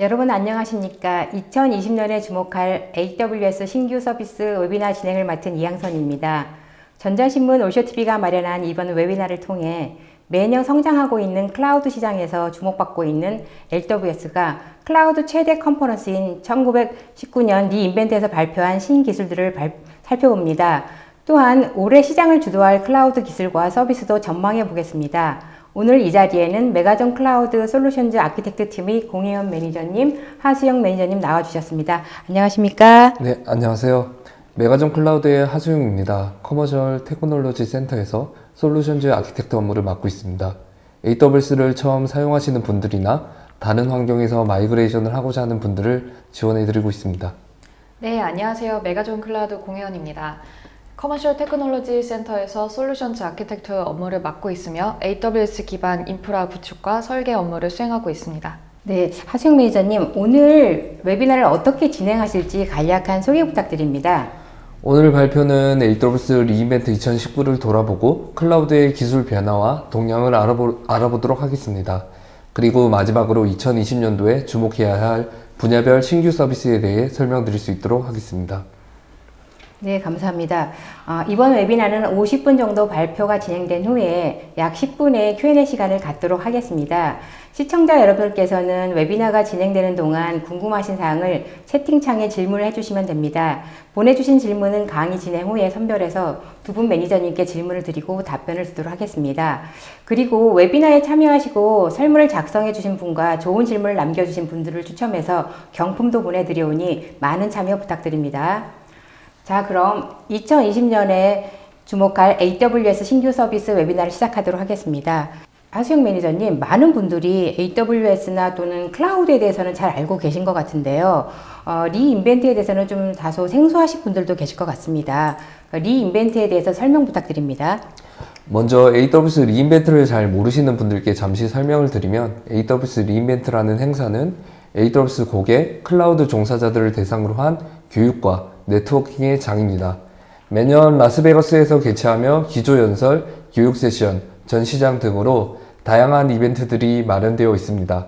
여러분 안녕하십니까? 2020년에 주목할 AWS 신규 서비스 웨비나 진행을 맡은 이양선입니다. 전자신문 오쇼TV가 마련한 이번 웨비나를 통해 매년 성장하고 있는 클라우드 시장에서 주목받고 있는 AWS가 클라우드 최대 컨퍼런스인 1919년 리인벤트에서 발표한 신기술들을 살펴봅니다. 또한 올해 시장을 주도할 클라우드 기술과 서비스도 전망해 보겠습니다. 오늘 이 자리에는 메가존 클라우드 솔루션즈 아키텍트 팀의 공혜연 매니저님, 하수영 매니저님 나와주셨습니다. 안녕하십니까? 네, 안녕하세요. 메가존 클라우드의 하수영입니다. 커머셜 테크놀로지 센터에서 솔루션즈 아키텍트 업무를 맡고 있습니다. AWS를 처음 사용하시는 분들이나 다른 환경에서 마이그레이션을 하고자 하는 분들을 지원해드리고 있습니다. 네, 안녕하세요. 메가존 클라우드 공혜연입니다. 커머셜 테크놀로지 센터에서 솔루션즈 아키텍트 업무를 맡고 있으며 AWS 기반 인프라 구축과 설계 업무를 수행하고 있습니다. 네, 하수영 매니저님, 오늘 웨비나를 어떻게 진행하실지 간략한 소개 부탁드립니다. 오늘 발표는 AWS 리인벤트 2019를 돌아보고 클라우드의 기술 변화와 동향을 알아보도록 하겠습니다. 그리고 마지막으로 2020년도에 주목해야 할 분야별 신규 서비스에 대해 설명드릴 수 있도록 하겠습니다. 네, 감사합니다. 이번 웨비나는 50분 정도 발표가 진행된 후에 약 10분의 Q&A 시간을 갖도록 하겠습니다. 시청자 여러분께서는 웨비나가 진행되는 동안 궁금하신 사항을 채팅창에 질문을 해주시면 됩니다. 보내주신 질문은 강의 진행 후에 선별해서 두 분 매니저님께 질문을 드리고 답변을 드리도록 하겠습니다. 그리고 웨비나에 참여하시고 설문을 작성해 주신 분과 좋은 질문을 남겨주신 분들을 추첨해서 경품도 보내드려오니 많은 참여 부탁드립니다. 자, 그럼 2020년에 주목할 AWS 신규 서비스 웨비나를 시작하도록 하겠습니다. 하수영 매니저님, 많은 분들이 AWS나 또는 클라우드에 대해서는 잘 알고 계신 것 같은데요. 리인벤트에 대해서는 좀 다소 생소하신 분들도 계실 것 같습니다. 리인벤트에 대해서 설명 부탁드립니다. 먼저 AWS 리인벤트를 잘 모르시는 분들께 잠시 설명을 드리면 AWS 리인벤트라는 행사는 AWS 고객, 클라우드 종사자들을 대상으로 한 교육과 네트워킹의 장입니다. 매년 라스베가스에서 개최하며 기조연설, 교육 세션, 전시장 등으로 다양한 이벤트들이 마련되어 있습니다.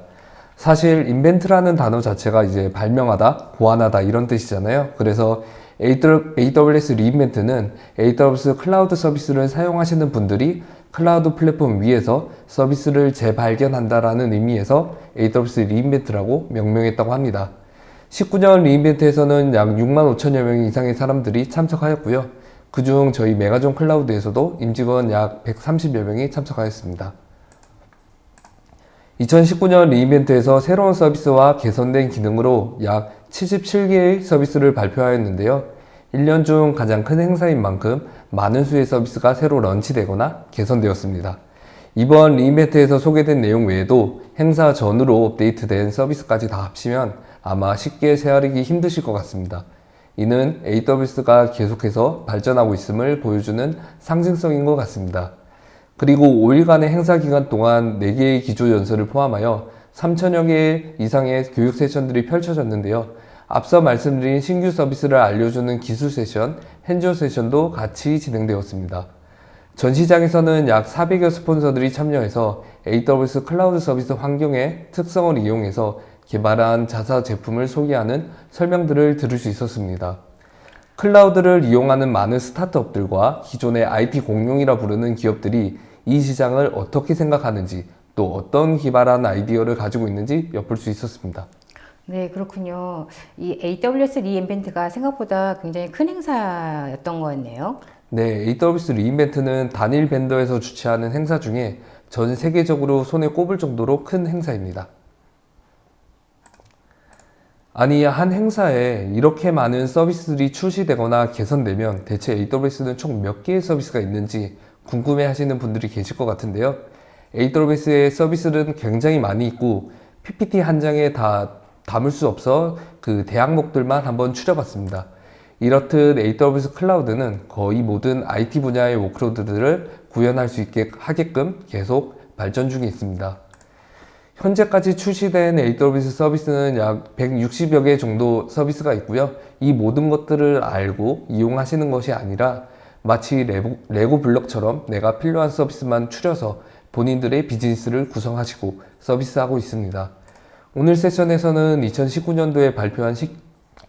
사실 인벤트라는 단어 자체가 이제 발명하다, 고안하다 이런 뜻이잖아요. 그래서 AWS 리인벤트는 AWS 클라우드 서비스를 사용하시는 분들이 클라우드 플랫폼 위에서 서비스를 재발견한다라는 의미에서 AWS 리인벤트라고 명명했다고 합니다. 19년 리인벤트에서는 약 6만 5천여 명 이상의 사람들이 참석하였고요. 그중 저희 메가존 클라우드에서도 임직원 약 130여 명이 참석하였습니다. 2019년 리인벤트에서 새로운 서비스와 개선된 기능으로 약 77개의 서비스를 발표하였는데요. 1년 중 가장 큰 행사인 만큼 많은 수의 서비스가 새로 런치되거나 개선되었습니다. 이번 리인벤트에서 소개된 내용 외에도 행사 전후로 업데이트된 서비스까지 다 합치면 아마 쉽게 헤아리기 힘드실 것 같습니다. 이는 AWS가 계속해서 발전하고 있음을 보여주는 상징성인 것 같습니다. 그리고 5일간의 행사 기간 동안 4개의 기조 연설을 포함하여 3천여 개 이상의 교육 세션들이 펼쳐졌는데요. 앞서 말씀드린 신규 서비스를 알려주는 기술 세션, 핸즈온 세션도 같이 진행되었습니다. 전시장에서는 약 400여 스폰서들이 참여해서 AWS 클라우드 서비스 환경의 특성을 이용해서 개발한 자사 제품을 소개하는 설명들을 들을 수 있었습니다. 클라우드를 이용하는 많은 스타트업들과 기존의 IT 공룡이라 부르는 기업들이 이 시장을 어떻게 생각하는지 또 어떤 기발한 아이디어를 가지고 있는지 엿볼 수 있었습니다. 네, 그렇군요. 이 AWS 리인벤트가 생각보다 굉장히 큰 행사였던 거였네요. 네, AWS 리인벤트는 단일 벤더에서 주최하는 행사 중에 전 세계적으로 손에 꼽을 정도로 큰 행사입니다. 아니, 한 행사에 이렇게 많은 서비스들이 출시되거나 개선되면 대체 AWS는 총 몇 개의 서비스가 있는지 궁금해 하시는 분들이 계실 것 같은데요. AWS의 서비스는 굉장히 많이 있고 PPT 한 장에 다 담을 수 없어 그 대항목들만 한번 추려봤습니다. 이렇듯 AWS 클라우드는 거의 모든 IT 분야의 워크로드들을 구현할 수 있게 하게끔 계속 발전 중에 있습니다. 현재까지 출시된 AWS 서비스는 약 160여 개 정도 서비스가 있고요. 이 모든 것들을 알고 이용하시는 것이 아니라 마치 레고 블록처럼 내가 필요한 서비스만 추려서 본인들의 비즈니스를 구성하시고 서비스하고 있습니다. 오늘 세션에서는 2019년도에 발표한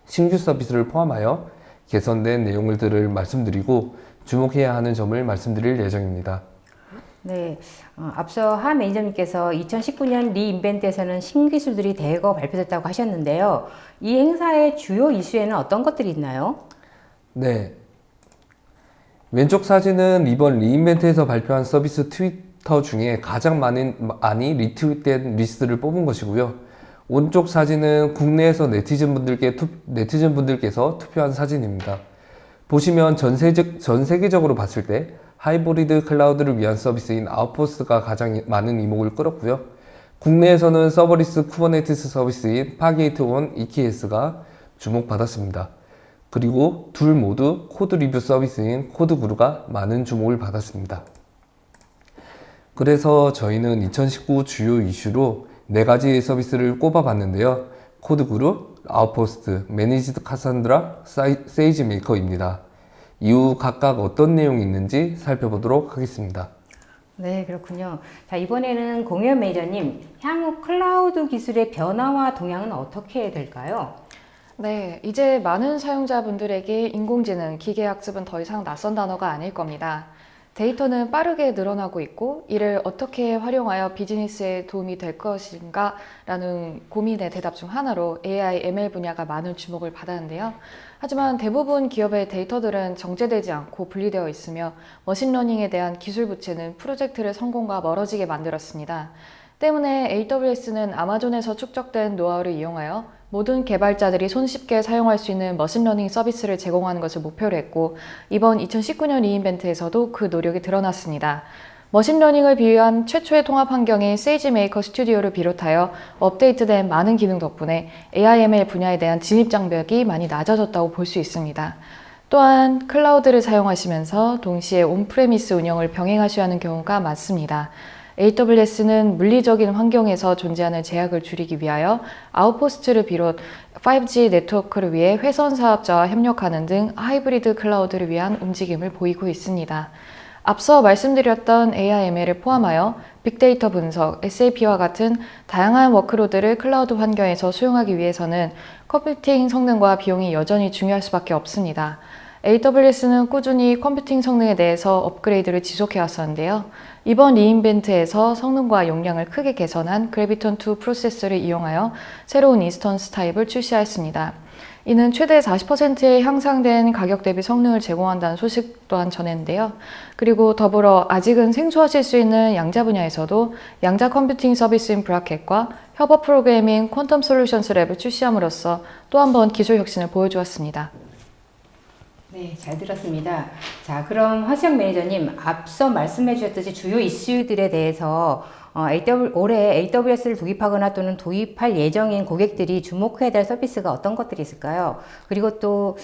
신규 서비스를 포함하여 개선된 내용들을 말씀드리고 주목해야 하는 점을 말씀드릴 예정입니다. 네, 앞서 하 매니저님께서 2019년 리인벤트에서는 신기술들이 대거 발표됐다고 하셨는데요. 이 행사의 주요 이슈에는 어떤 것들이 있나요? 네. 왼쪽 사진은 이번 리인벤트에서 발표한 서비스 트위터 중에 가장 많이 리트윗된 리스트를 뽑은 것이고요. 오른쪽 사진은 국내에서 네티즌분들께서 투표한 사진입니다. 보시면 전 세계적으로 봤을 때 하이브리드 클라우드를 위한 서비스인 아웃포스트가 가장 많은 이목을 끌었고요. 국내에서는 서버리스 쿠버네티스 서비스인 파게이트 온 EKS가 주목받았습니다. 그리고 둘 모두 코드 리뷰 서비스인 코드구루가 많은 주목을 받았습니다. 그래서 저희는 2019 주요 이슈로 4가지의 서비스를 꼽아봤는데요. 코드구루, 아웃포스트, 매니지드 카산드라, 세이지 메이커입니다. 이후 각각 어떤 내용이 있는지 살펴보도록 하겠습니다. 네, 그렇군요. 자, 이번에는 공연 매니저님, 향후 클라우드 기술의 변화와 동향은 어떻게 될까요? 네, 이제 많은 사용자분들에게 인공지능, 기계학습은 더 이상 낯선 단어가 아닐 겁니다. 데이터는 빠르게 늘어나고 있고 이를 어떻게 활용하여 비즈니스에 도움이 될 것인가 라는 고민의 대답 중 하나로 AI, ML 분야가 많은 주목을 받았는데요. 하지만 대부분 기업의 데이터들은 정제되지 않고 분리되어 있으며 머신러닝에 대한 기술 부채는 프로젝트를 성공과 멀어지게 만들었습니다. 때문에 AWS는 아마존에서 축적된 노하우를 이용하여 모든 개발자들이 손쉽게 사용할 수 있는 머신러닝 서비스를 제공하는 것을 목표로 했고 이번 2019년 리인벤트에서도 그 노력이 드러났습니다. 머신러닝을 비유한 최초의 통합 환경인 세이지 메이커 스튜디오를 비롯하여 업데이트된 많은 기능 덕분에 AI/ML 분야에 대한 진입 장벽이 많이 낮아졌다고 볼 수 있습니다. 또한 클라우드를 사용하시면서 동시에 온프레미스 운영을 병행하셔야 하는 경우가 많습니다. AWS는 물리적인 환경에서 존재하는 제약을 줄이기 위하여 아웃포스트를 비롯 5G 네트워크를 위해 회선 사업자와 협력하는 등 하이브리드 클라우드를 위한 움직임을 보이고 있습니다. 앞서 말씀드렸던 AI/ML을 포함하여 빅데이터 분석, SAP와 같은 다양한 워크로드를 클라우드 환경에서 수용하기 위해서는 컴퓨팅 성능과 비용이 여전히 중요할 수밖에 없습니다. AWS는 꾸준히 컴퓨팅 성능에 대해서 업그레이드를 지속해 왔었는데요. 이번 리인벤트에서 성능과 용량을 크게 개선한 그래비톤2 프로세서를 이용하여 새로운 인스턴스 타입을 출시하였습니다. 이는 최대 40%의 향상된 가격 대비 성능을 제공한다는 소식 또한 전했는데요. 그리고 더불어 아직은 생소하실 수 있는 양자 분야에서도 양자 컴퓨팅 서비스인 브라켓과 협업 프로그래밍 퀀텀 솔루션스 랩을 출시함으로써 또 한 번 기술 혁신을 보여주었습니다. 네, 잘 들었습니다. 자, 그럼 화수영 매니저님, 앞서 말씀해 주셨듯이 주요 이슈들에 대해서 올해 AWS를 도입하거나 또는 도입할 예정인 고객들이 주목해야 될 서비스가 어떤 것들이 있을까요? 그리고 또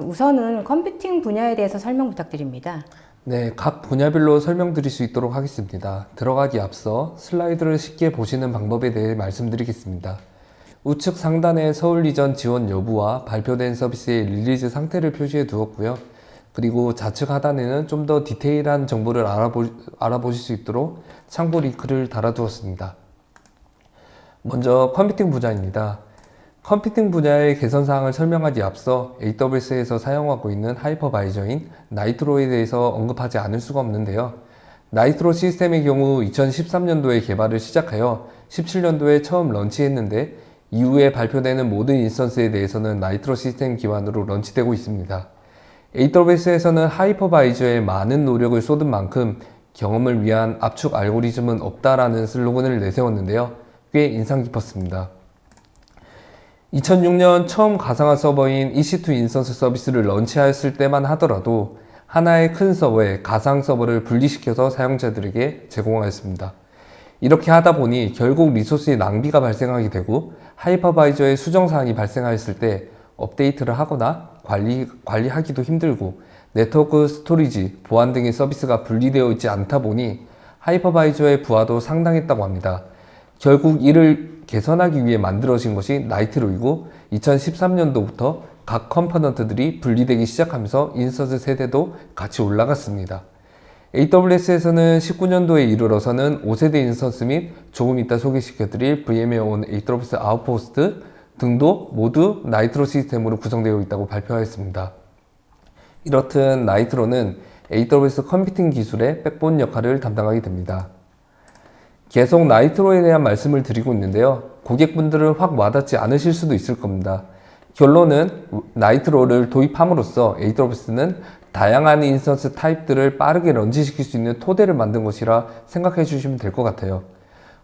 우선은 컴퓨팅 분야에 대해서 설명 부탁드립니다. 네, 각 분야별로 설명드릴 수 있도록 하겠습니다. 들어가기 앞서 슬라이드를 쉽게 보시는 방법에 대해 말씀드리겠습니다. 우측 상단에 서울 이전 지원 여부와 발표된 서비스의 릴리즈 상태를 표시해 두었고요. 그리고 좌측 하단에는 좀 더 디테일한 정보를 알아보실 수 있도록 참고 링크를 달아두었습니다. 먼저 컴퓨팅 분야입니다. 컴퓨팅 분야의 개선 사항을 설명하기 앞서 AWS에서 사용하고 있는 하이퍼바이저인 나이트로에 대해서 언급하지 않을 수가 없는데요. 나이트로 시스템의 경우 2013년도에 개발을 시작하여 17년도에 처음 런치했는데 이후에 발표되는 모든 인스턴스에 대해서는 나이트로 시스템 기반으로 런치되고 있습니다. AWS에서는 하이퍼바이저에 많은 노력을 쏟은 만큼 경험을 위한 압축 알고리즘은 없다라는 슬로건을 내세웠는데요. 꽤 인상 깊었습니다. 2006년 처음 가상화 서버인 EC2 인스턴스 서비스를 런치하였을 때만 하더라도 하나의 큰 서버에 가상 서버를 분리시켜서 사용자들에게 제공하였습니다. 이렇게 하다 보니 결국 리소스의 낭비가 발생하게 되고 하이퍼바이저의 수정사항이 발생하였을 때 업데이트를 하거나 관리하기도 힘들고 네트워크 스토리지, 보안 등의 서비스가 분리되어 있지 않다 보니 하이퍼바이저의 부하도 상당했다고 합니다. 결국 이를 개선하기 위해 만들어진 것이 나이트로이고 2013년도부터 각 컴포넌트들이 분리되기 시작하면서 인스턴스 세대도 같이 올라갔습니다. AWS에서는 19년도에 이르러서는 5세대 인스턴스 및 조금 이따 소개시켜드릴 VMware on AWS 아웃포스트 등도 모두 나이트로 시스템으로 구성되어 있다고 발표하였습니다. 이렇듯 나이트로는 AWS 컴퓨팅 기술의 백본 역할을 담당하게 됩니다. 계속 나이트로에 대한 말씀을 드리고 있는데요. 고객분들은 확 와닿지 않으실 수도 있을 겁니다. 결론은 나이트로를 도입함으로써 AWS는 다양한 인스턴스 타입들을 빠르게 런치시킬 수 있는 토대를 만든 것이라 생각해 주시면 될 것 같아요.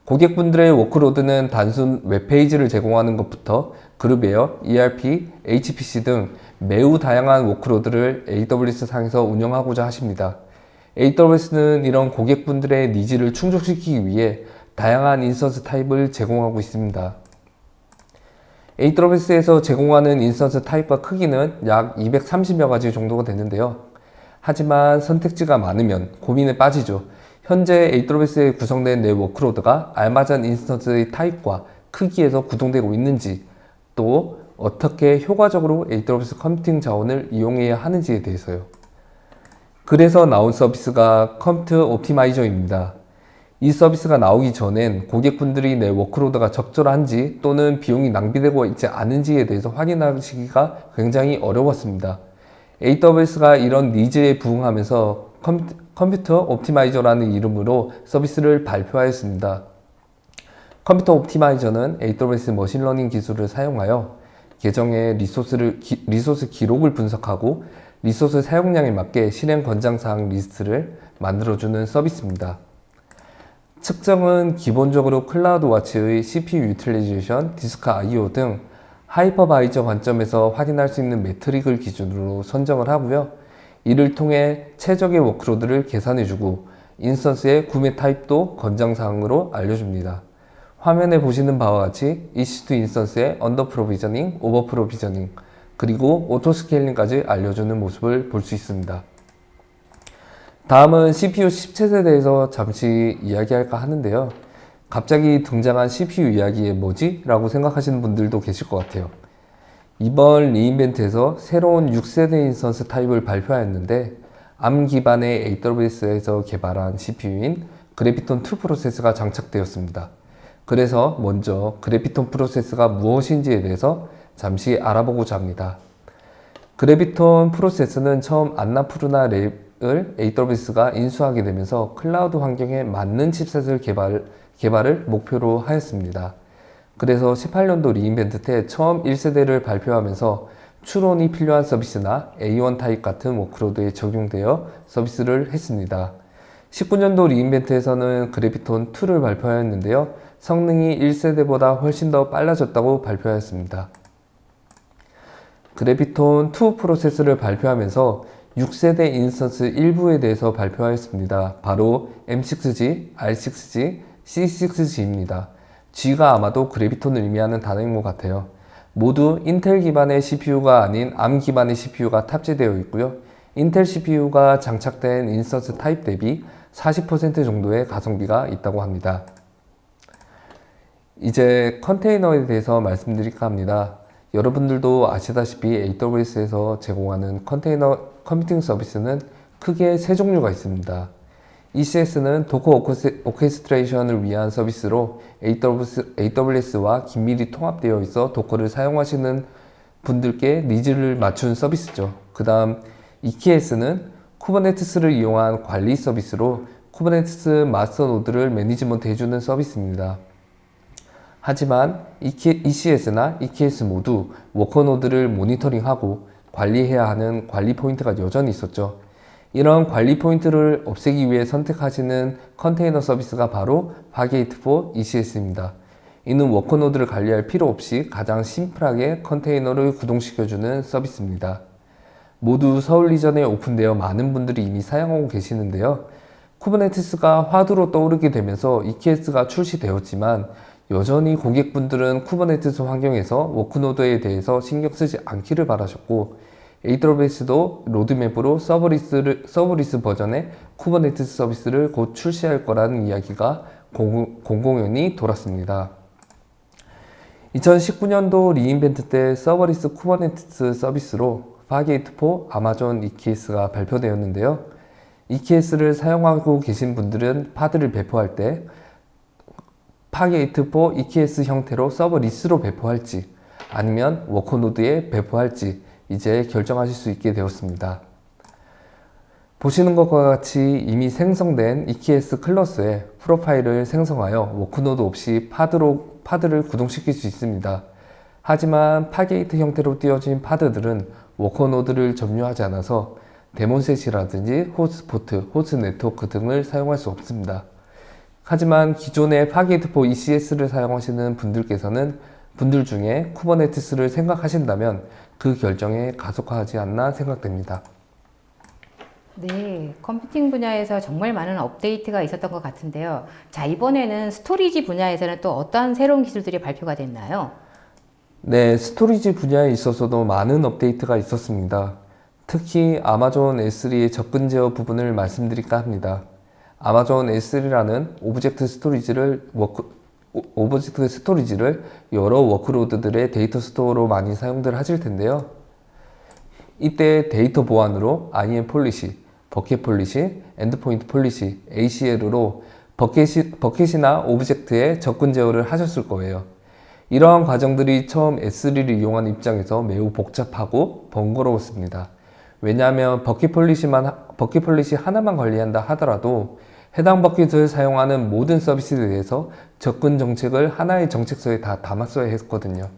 고객분들의 워크로드는 단순 웹페이지를 제공하는 것부터 그룹웨어, ERP, HPC 등 매우 다양한 워크로드를 AWS 상에서 운영하고자 하십니다. AWS는 이런 고객분들의 니즈를 충족시키기 위해 다양한 인스턴스 타입을 제공하고 있습니다. AWS에서 제공하는 인스턴스 타입과 크기는 약 230여 가지 정도가 되는데요. 하지만 선택지가 많으면 고민에 빠지죠. 현재 AWS에 구성된 내 워크로드가 알맞은 인스턴스의 타입과 크기에서 구동되고 있는지, 또 어떻게 효과적으로 AWS 컴퓨팅 자원을 이용해야 하는지에 대해서요. 그래서 나온 서비스가 컴퓨트 옵티마이저입니다. 이 서비스가 나오기 전엔 고객분들이 내 워크로드가 적절한지 또는 비용이 낭비되고 있지 않은지에 대해서 확인하시기가 굉장히 어려웠습니다. AWS가 이런 니즈에 부응하면서 컴퓨터 옵티마이저라는 이름으로 서비스를 발표하였습니다. 컴퓨터 옵티마이저는 AWS 머신러닝 기술을 사용하여 계정의 리소스 기록을 분석하고 리소스 사용량에 맞게 실행 권장사항 리스트를 만들어주는 서비스입니다. 측정은 기본적으로 클라우드와치의 CPU 유틸리제이션, 디스크 I/O 등 하이퍼바이저 관점에서 확인할 수 있는 매트릭을 기준으로 선정을 하고요. 이를 통해 최적의 워크로드를 계산해주고 인스턴스의 구매 타입도 권장사항으로 알려줍니다. 화면에 보시는 바와 같이 EC2 인스턴스의 언더 프로비저닝, 오버 프로비저닝, 그리고 오토 스케일링까지 알려주는 모습을 볼 수 있습니다. 다음은 CPU 칩셋에 대해서 잠시 이야기할까 하는데요. 갑자기 등장한 CPU 이야기에 뭐지? 라고 생각하시는 분들도 계실 것 같아요. 이번 리인벤트에서 새로운 6세대 인스턴스 타입을 발표하였는데 ARM 기반의 AWS에서 개발한 CPU인 그래피톤2 프로세스가 장착되었습니다. 그래서 먼저 그래피톤 프로세스가 무엇인지에 대해서 잠시 알아보고자 합니다. 그래피톤 프로세스는 처음 안나푸르나 랩을 AWS가 인수하게 되면서 클라우드 환경에 맞는 칩셋을 개발을 목표로 하였습니다. 그래서 18년도 리인벤트 때 처음 1세대를 발표하면서 추론이 필요한 서비스나 A1 타입 같은 워크로드에 적용되어 서비스를 했습니다. 19년도 리인벤트에서는 그래피톤2를 발표하였는데요. 성능이 1세대보다 훨씬 더 빨라졌다고 발표하였습니다. 그래피톤2 프로세스를 발표하면서 6세대 인스턴스 일부에 대해서 발표하였습니다. 바로 M6G, R6G, C6G입니다. G가 아마도 그래피톤을 의미하는 단어인 것 같아요. 모두 인텔 기반의 CPU가 아닌 ARM 기반의 CPU가 탑재되어 있고요. 인텔 CPU가 장착된 인스턴스 타입 대비 40% 정도의 가성비가 있다고 합니다. 이제 컨테이너에 대해서 말씀드릴까 합니다. 여러분들도 아시다시피 AWS에서 제공하는 컨테이너 컴퓨팅 서비스는 크게 세 종류가 있습니다. ECS는 도커 오케스트레이션을 위한 서비스로 AWS와 긴밀히 통합되어 있어 도커를 사용하시는 분들께 니즈를 맞춘 서비스죠. 그 다음 EKS는 쿠버네티스를 이용한 관리 서비스로 쿠버네티스 마스터 노드를 매니지먼트 해주는 서비스입니다. 하지만 ECS나 EKS 모두 워커 노드를 모니터링하고 관리해야 하는 관리 포인트가 여전히 있었죠. 이런 관리 포인트를 없애기 위해 선택하시는 컨테이너 서비스가 바로 파게이트4 ECS입니다. 이는 워커 노드를 관리할 필요 없이 가장 심플하게 컨테이너를 구동시켜주는 서비스입니다. 모두 서울 리전에 오픈되어 많은 분들이 이미 사용하고 계시는데요. 쿠버네티스가 화두로 떠오르게 되면서 EKS가 출시되었지만 여전히 고객분들은 쿠버네티스 환경에서 워크노드에 대해서 신경 쓰지 않기를 바라셨고 AWS도 로드맵으로 서버리스 버전의 쿠버네티스 서비스를 곧 출시할 거라는 이야기가 공공연히 돌았습니다. 2019년도 리인벤트 때 서버리스 쿠버네티스 서비스로 파게이트4 아마존 EKS가 발표되었는데요. EKS를 사용하고 계신 분들은 파드를 배포할 때 파게이트4 EKS 형태로 서버 리스로 배포할지 아니면 워커노드에 배포할지 이제 결정하실 수 있게 되었습니다. 보시는 것과 같이 이미 생성된 EKS 클래스에 프로파일을 생성하여 워크노드 없이 파드를 구동시킬 수 있습니다. 하지만 파게이트 형태로 띄워진 파드들은 워커노드를 점유하지 않아서 데몬셋이라든지 호스트포트, 호스트 네트워크 등을 사용할 수 없습니다. 하지만 기존의 파게이트4 ECS를 사용하시는 분들 중에 쿠버네티스를 생각하신다면 그 결정에 가속화하지 않나 생각됩니다. 네, 컴퓨팅 분야에서 정말 많은 업데이트가 있었던 것 같은데요. 자, 이번에는 스토리지 분야에서는 또 어떤 새로운 기술들이 발표가 됐나요? 네, 스토리지 분야에 있어서도 많은 업데이트가 있었습니다. 특히 아마존 S3의 접근 제어 부분을 말씀드릴까 합니다. 아마존 S3라는 오브젝트 스토리지를 여러 워크로드들의 데이터 스토어로 많이 사용들 하실 텐데요. 이때 데이터 보안으로 IAM 폴리시, 버켓 폴리시, 엔드포인트 폴리시, ACL으로 버켓이나 오브젝트에 접근 제어를 하셨을 거예요. 이러한 과정들이 처음 S3를 이용하는 입장에서 매우 복잡하고 번거로웠습니다. 왜냐하면 버켓 폴리시 하나만 관리한다 하더라도 해당 버킷을 사용하는 모든 서비스에 대해서 접근 정책을 하나의 정책서에 다 담았어야 했거든요.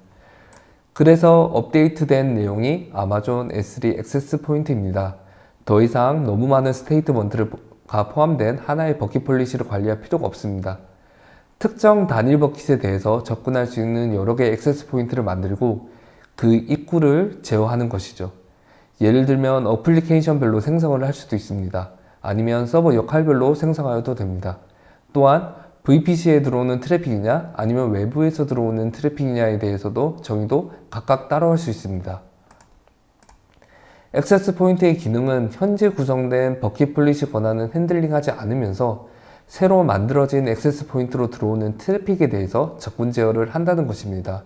그래서 업데이트된 내용이 아마존 S3 액세스 포인트입니다. 더 이상 너무 많은 스테이트먼트가 포함된 하나의 버킷 폴리시를 관리할 필요가 없습니다. 특정 단일 버킷에 대해서 접근할 수 있는 여러 개의 액세스 포인트를 만들고 그 입구를 제어하는 것이죠. 예를 들면 어플리케이션별로 생성을 할 수도 있습니다. 아니면 서버 역할별로 생성하여도 됩니다. 또한 VPC에 들어오는 트래픽이냐 아니면 외부에서 들어오는 트래픽이냐에 대해서도 정의도 각각 따로 할 수 있습니다. 액세스 포인트의 기능은 현재 구성된 버킷 폴리시 권한은 핸들링하지 않으면서 새로 만들어진 액세스 포인트로 들어오는 트래픽에 대해서 접근 제어를 한다는 것입니다.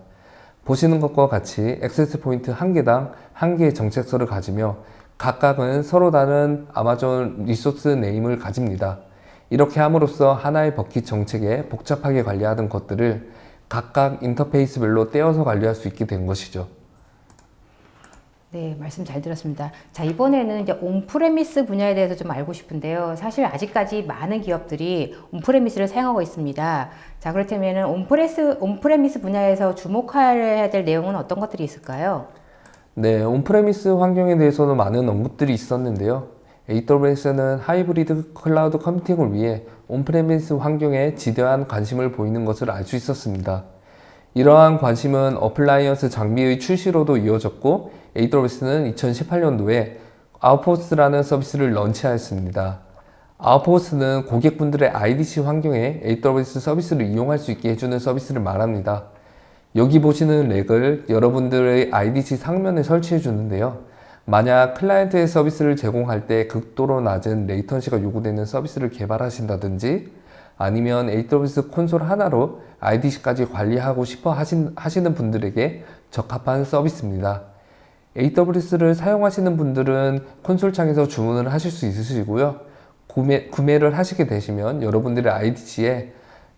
보시는 것과 같이 액세스 포인트 한 개당 한 개의 정책서를 가지며 각각은 서로 다른 아마존 리소스 네임을 가집니다. 이렇게 함으로써 하나의 버킷 정책에 복잡하게 관리하던 것들을 각각 인터페이스별로 떼어서 관리할 수 있게 된 것이죠. 네, 말씀 잘 들었습니다. 자, 이번에는 이제 온프레미스 분야에 대해서 좀 알고 싶은데요. 사실 아직까지 많은 기업들이 온프레미스를 사용하고 있습니다. 자, 그렇다면 온프레미스 분야에서 주목해야 될 내용은 어떤 것들이 있을까요? 네, 온프레미스 환경에 대해서는 많은 언급들이 있었는데요. AWS는 하이브리드 클라우드 컴퓨팅을 위해 온프레미스 환경에 지대한 관심을 보이는 것을 알 수 있었습니다. 이러한 관심은 어플라이언스 장비의 출시로도 이어졌고 AWS는 2018년도에 아웃포스트라는 서비스를 런치하였습니다. 아웃포스트는 고객분들의 IDC 환경에 AWS 서비스를 이용할 수 있게 해주는 서비스를 말합니다. 여기 보시는 렉을 여러분들의 IDC 상면에 설치해 주는데요. 만약 클라이언트의 서비스를 제공할 때 극도로 낮은 레이턴시가 요구되는 서비스를 개발하신다든지 아니면 AWS 콘솔 하나로 IDC까지 관리하고 싶어 하시는 분들에게 적합한 서비스입니다. AWS를 사용하시는 분들은 콘솔 창에서 주문을 하실 수 있으시고요. 구매를 하시게 되시면 여러분들의 IDC에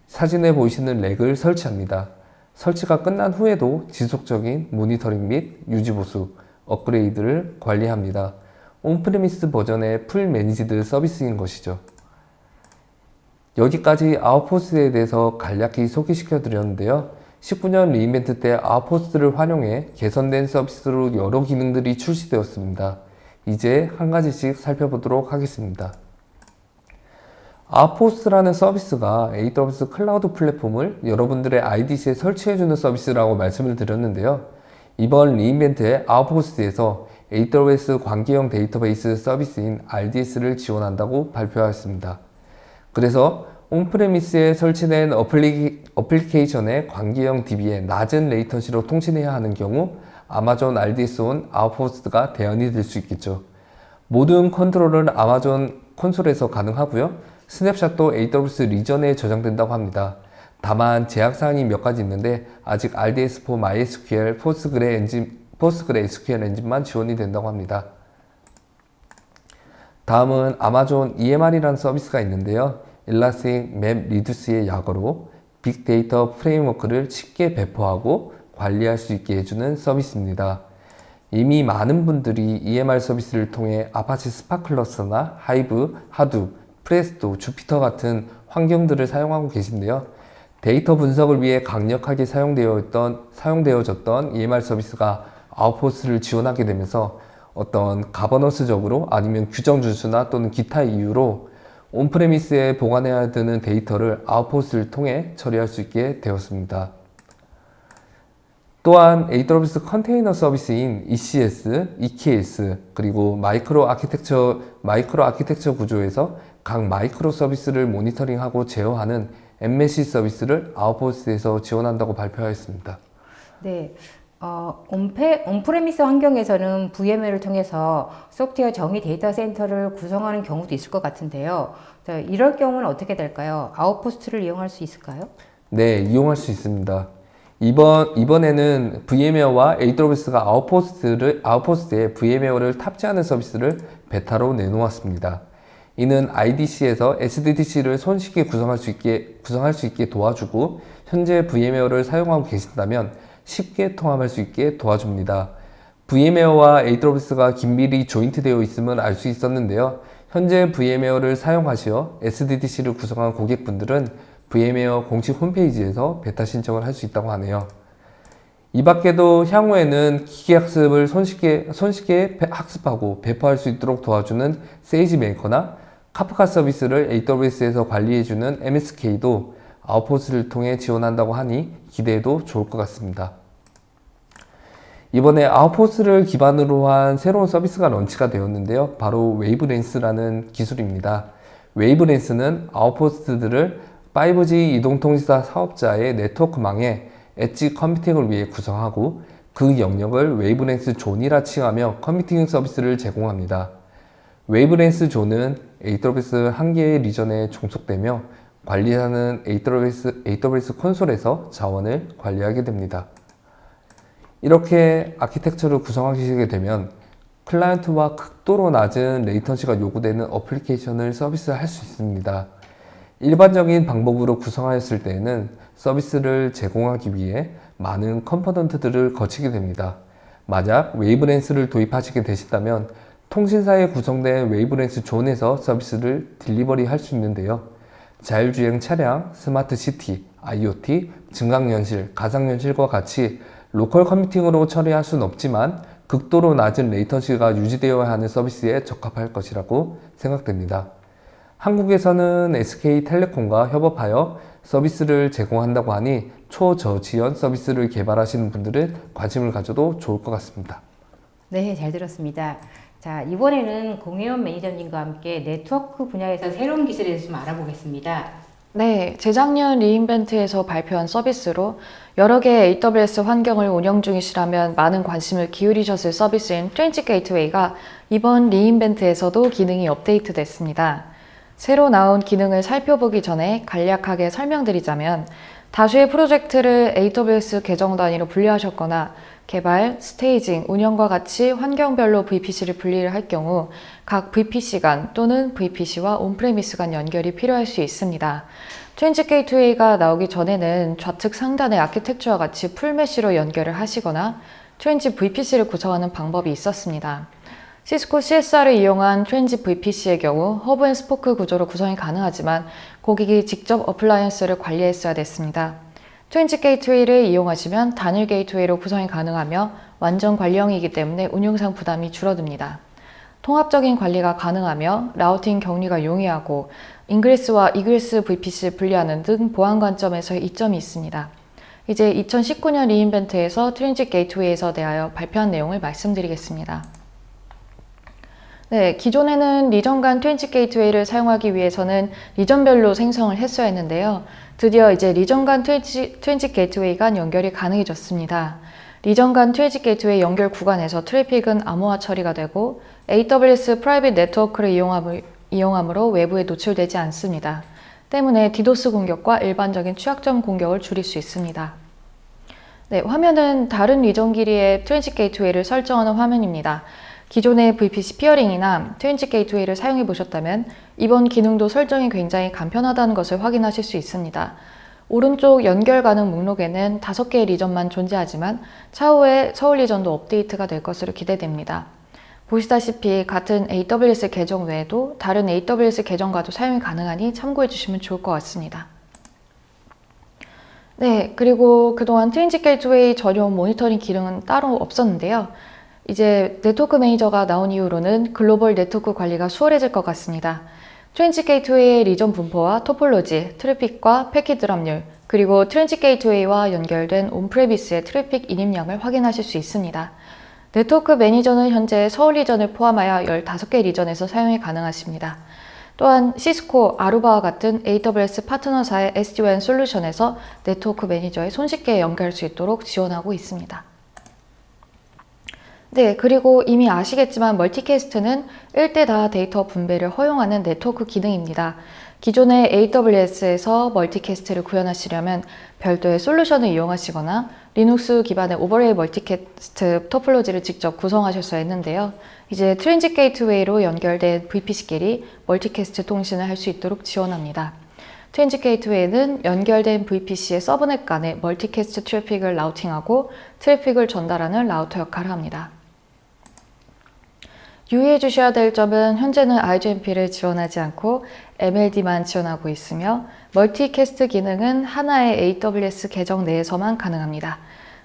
사진에 보이시는 렉을 설치합니다. 설치가 끝난 후에도 지속적인 모니터링 및 유지보수, 업그레이드를 관리합니다. 온프레미스 버전의 풀 매니지드 서비스인 것이죠. 여기까지 아웃포스트에 대해서 간략히 소개시켜 드렸는데요. 19년 리인벤트 때 아웃포스트를 활용해 개선된 서비스로 여러 기능들이 출시되었습니다. 이제 한 가지씩 살펴보도록 하겠습니다. 아웃포스트라는 서비스가 AWS 클라우드 플랫폼을 여러분들의 IDC에 설치해주는 서비스라고 말씀을 드렸는데요. 이번 리인벤트의 아웃포스트에서 AWS 관계형 데이터베이스 서비스인 RDS를 지원한다고 발표하였습니다. 그래서 온프레미스에 설치된 어플리케이션의 관계형 DB에 낮은 레이턴시로 통신해야 하는 경우 아마존 RDS 온 아웃포스트가 대안이 될 수 있겠죠. 모든 컨트롤은 아마존 콘솔에서 가능하고요. 스냅샷도 AWS 리전에 저장된다고 합니다. 다만 제약사항이 몇 가지 있는데 아직 RDS4 MySQL, 포스트그레 SQL 엔진만 지원이 된다고 합니다. 다음은 아마존 EMR이라는 서비스가 있는데요. Elastic Map Reduce의 약어로 빅데이터 프레임워크를 쉽게 배포하고 관리할 수 있게 해주는 서비스입니다. 이미 많은 분들이 EMR 서비스를 통해 아파치 스파클러스나 하이브, 하둡, 프레스토, 주피터 같은 환경들을 사용하고 계신데요. 데이터 분석을 위해 강력하게 사용되어졌던 EMR 서비스가 아웃포스트를 지원하게 되면서 어떤 가버넌스적으로 아니면 규정 준수나 또는 기타 이유로 온프레미스에 보관해야 되는 데이터를 아웃포스트를 통해 처리할 수 있게 되었습니다. 또한 AWS 컨테이너 서비스인 ECS, EKS, 그리고 마이크로 아키텍처 구조에서 각 마이크로 서비스를 모니터링하고 제어하는 엠메시 서비스를 아웃포스트에서 지원한다고 발표하였습니다. 네. 온프레미스 환경에서는 VMware를 통해서 소프트웨어 정의 데이터 센터를 구성하는 경우도 있을 것 같은데요. 자, 이럴 경우는 어떻게 될까요? 아웃포스트를 이용할 수 있을까요? 네, 이용할 수 있습니다. 이번에는 VMware와 AWS가 아웃포스트에 VMware를 탑재하는 서비스를 베타로 내놓았습니다. 이는 IDC에서 SDDC를 손쉽게 구성할 수 있게 도와주고 현재 VMware를 사용하고 계신다면 쉽게 통합할 수 있게 도와줍니다. VMware와 AWS가 긴밀히 조인트 되어 있음을 알 수 있었는데요. 현재 VMware를 사용하시어 SDDC를 구성한 고객분들은 VMware 공식 홈페이지에서 베타 신청을 할 수 있다고 하네요. 이 밖에도 향후에는 기계학습을 손쉽게 학습하고 배포할 수 있도록 도와주는 세이지메이커나 카프카 서비스를 AWS에서 관리해주는 MSK도 아웃포스트를 통해 지원한다고 하니 기대해도 좋을 것 같습니다. 이번에 아웃포스트를 기반으로 한 새로운 서비스가 런치가 되었는데요. 바로 웨이브랜스라는 기술입니다. 웨이브랜스는 아웃포스트들을 5G 이동통신사 사업자의 네트워크망에 엣지 컴퓨팅을 위해 구성하고 그 영역을 웨이브랜스 존이라 칭하며 컴퓨팅 서비스를 제공합니다. 웨이브랜스 존은 AWS 한 개의 리전에 종속되며 관리자는 AWS 콘솔에서 자원을 관리하게 됩니다. 이렇게 아키텍처를 구성하시게 되면 클라이언트와 극도로 낮은 레이턴시가 요구되는 어플리케이션을 서비스할 수 있습니다. 일반적인 방법으로 구성하였을 때에는 서비스를 제공하기 위해 많은 컴포넌트들을 거치게 됩니다. 만약 웨이브랜스를 도입하시게 되신다면 통신사에 구성된 웨이브랜스 존에서 서비스를 딜리버리 할 수 있는데요. 자율주행 차량, 스마트 시티, IoT, 증강현실, 가상현실과 같이 로컬 컴퓨팅으로 처리할 수는 없지만 극도로 낮은 레이턴시가 유지되어야 하는 서비스에 적합할 것이라고 생각됩니다. 한국에서는 SK텔레콤과 협업하여 서비스를 제공한다고 하니 초저지연 서비스를 개발하시는 분들은 관심을 가져도 좋을 것 같습니다. 네, 잘 들었습니다. 자, 이번에는 공혜원 매니저님과 함께 네트워크 분야에서 새로운 기술에 대해서 좀 알아보겠습니다. 네, 재작년 리인벤트에서 발표한 서비스로 여러 개의 AWS 환경을 운영 중이시라면 많은 관심을 기울이셨을 서비스인 트렌치 게이트웨이가 이번 리인벤트에서도 기능이 업데이트됐습니다. 새로 나온 기능을 살펴보기 전에 간략하게 설명드리자면 다수의 프로젝트를 AWS 계정 단위로 분류하셨거나 개발, 스테이징, 운영과 같이 환경별로 VPC를 분리를 할 경우 각 VPC 간 또는 VPC와 온프레미스 간 연결이 필요할 수 있습니다. 트렌치 게이트웨이가 나오기 전에는 좌측 상단의 아키텍처와 같이 풀메쉬로 연결을 하시거나 트렌치 VPC를 구성하는 방법이 있었습니다. 시스코 CSR을 이용한 트렌치 VPC의 경우 허브 앤 스포크 구조로 구성이 가능하지만 고객이 직접 어플라이언스를 관리했어야 됐습니다. 트렌치 게이트웨이를 이용하시면 단일 게이트웨이로 구성이 가능하며 완전 관리형이기 때문에 운용상 부담이 줄어듭니다. 통합적인 관리가 가능하며 라우팅 격리가 용이하고 인그레스와 이그레스 VPC를 분리하는 등 보안 관점에서의 이점이 있습니다. 이제 2019년 리인벤트에서 트렌치 게이트웨이에서 대하여 발표한 내용을 말씀드리겠습니다. 네, 기존에는 리전 간 트렌치 게이트웨이를 사용하기 위해서는 리전별로 생성을 했어야 했는데요. 드디어 이제 리전 간 트렌치 게이트웨이 간 연결이 가능해졌습니다. 리전 간 트렌치 게이트웨이 연결 구간에서 트래픽은 암호화 처리가 되고 AWS 프라이빗 네트워크를 이용함으로 외부에 노출되지 않습니다. 때문에 디도스 공격과 일반적인 취약점 공격을 줄일 수 있습니다. 네, 화면은 다른 리전 길이의 트렌치 게이트웨이를 설정하는 화면입니다. 기존의 VPC 피어링이나 트윈치 게이트웨이를 사용해 보셨다면 이번 기능도 설정이 굉장히 간편하다는 것을 확인하실 수 있습니다. 오른쪽 연결 가능 목록에는 5개의 리전만 존재하지만 차후에 서울 리전도 업데이트가 될 것으로 기대됩니다. 보시다시피 같은 AWS 계정 외에도 다른 AWS 계정과도 사용이 가능하니 참고해 주시면 좋을 것 같습니다. 네, 그리고 그동안 트윈치 게이트웨이 전용 모니터링 기능은 따로 없었는데요. 이제 네트워크 매니저가 나온 이후로는 글로벌 네트워크 관리가 수월해질 것 같습니다. 트윈치 게이트웨이의 리전 분포와 토폴로지, 트래픽과 패킷 드랍률, 그리고 트윈치 게이트웨이와 연결된 온프레미스의 트래픽 인입량을 확인하실 수 있습니다. 네트워크 매니저는 현재 서울 리전을 포함하여 15개 리전에서 사용이 가능하십니다. 또한 시스코, 아루바와 같은 AWS 파트너사의 SD-WAN 솔루션에서 네트워크 매니저에 손쉽게 연결할 수 있도록 지원하고 있습니다. 네, 그리고 이미 아시겠지만 멀티캐스트는 1대4 데이터 분배를 허용하는 네트워크 기능입니다. 기존의 AWS에서 멀티캐스트를 구현하시려면 별도의 솔루션을 이용하시거나 리눅스 기반의 오버레이 멀티캐스트 토폴로지를 직접 구성하셨어야 했는데요. 이제 트윈치 게이트웨이로 연결된 VPC끼리 멀티캐스트 통신을 할 수 있도록 지원합니다. 트윈치 게이트웨이는 연결된 VPC의 서브넷 간의 멀티캐스트 트래픽을 라우팅하고 트래픽을 전달하는 라우터 역할을 합니다. 유의해 주셔야 될 점은 현재는 IGMP를 지원하지 않고 MLD만 지원하고 있으며 멀티캐스트 기능은 하나의 AWS 계정 내에서만 가능합니다.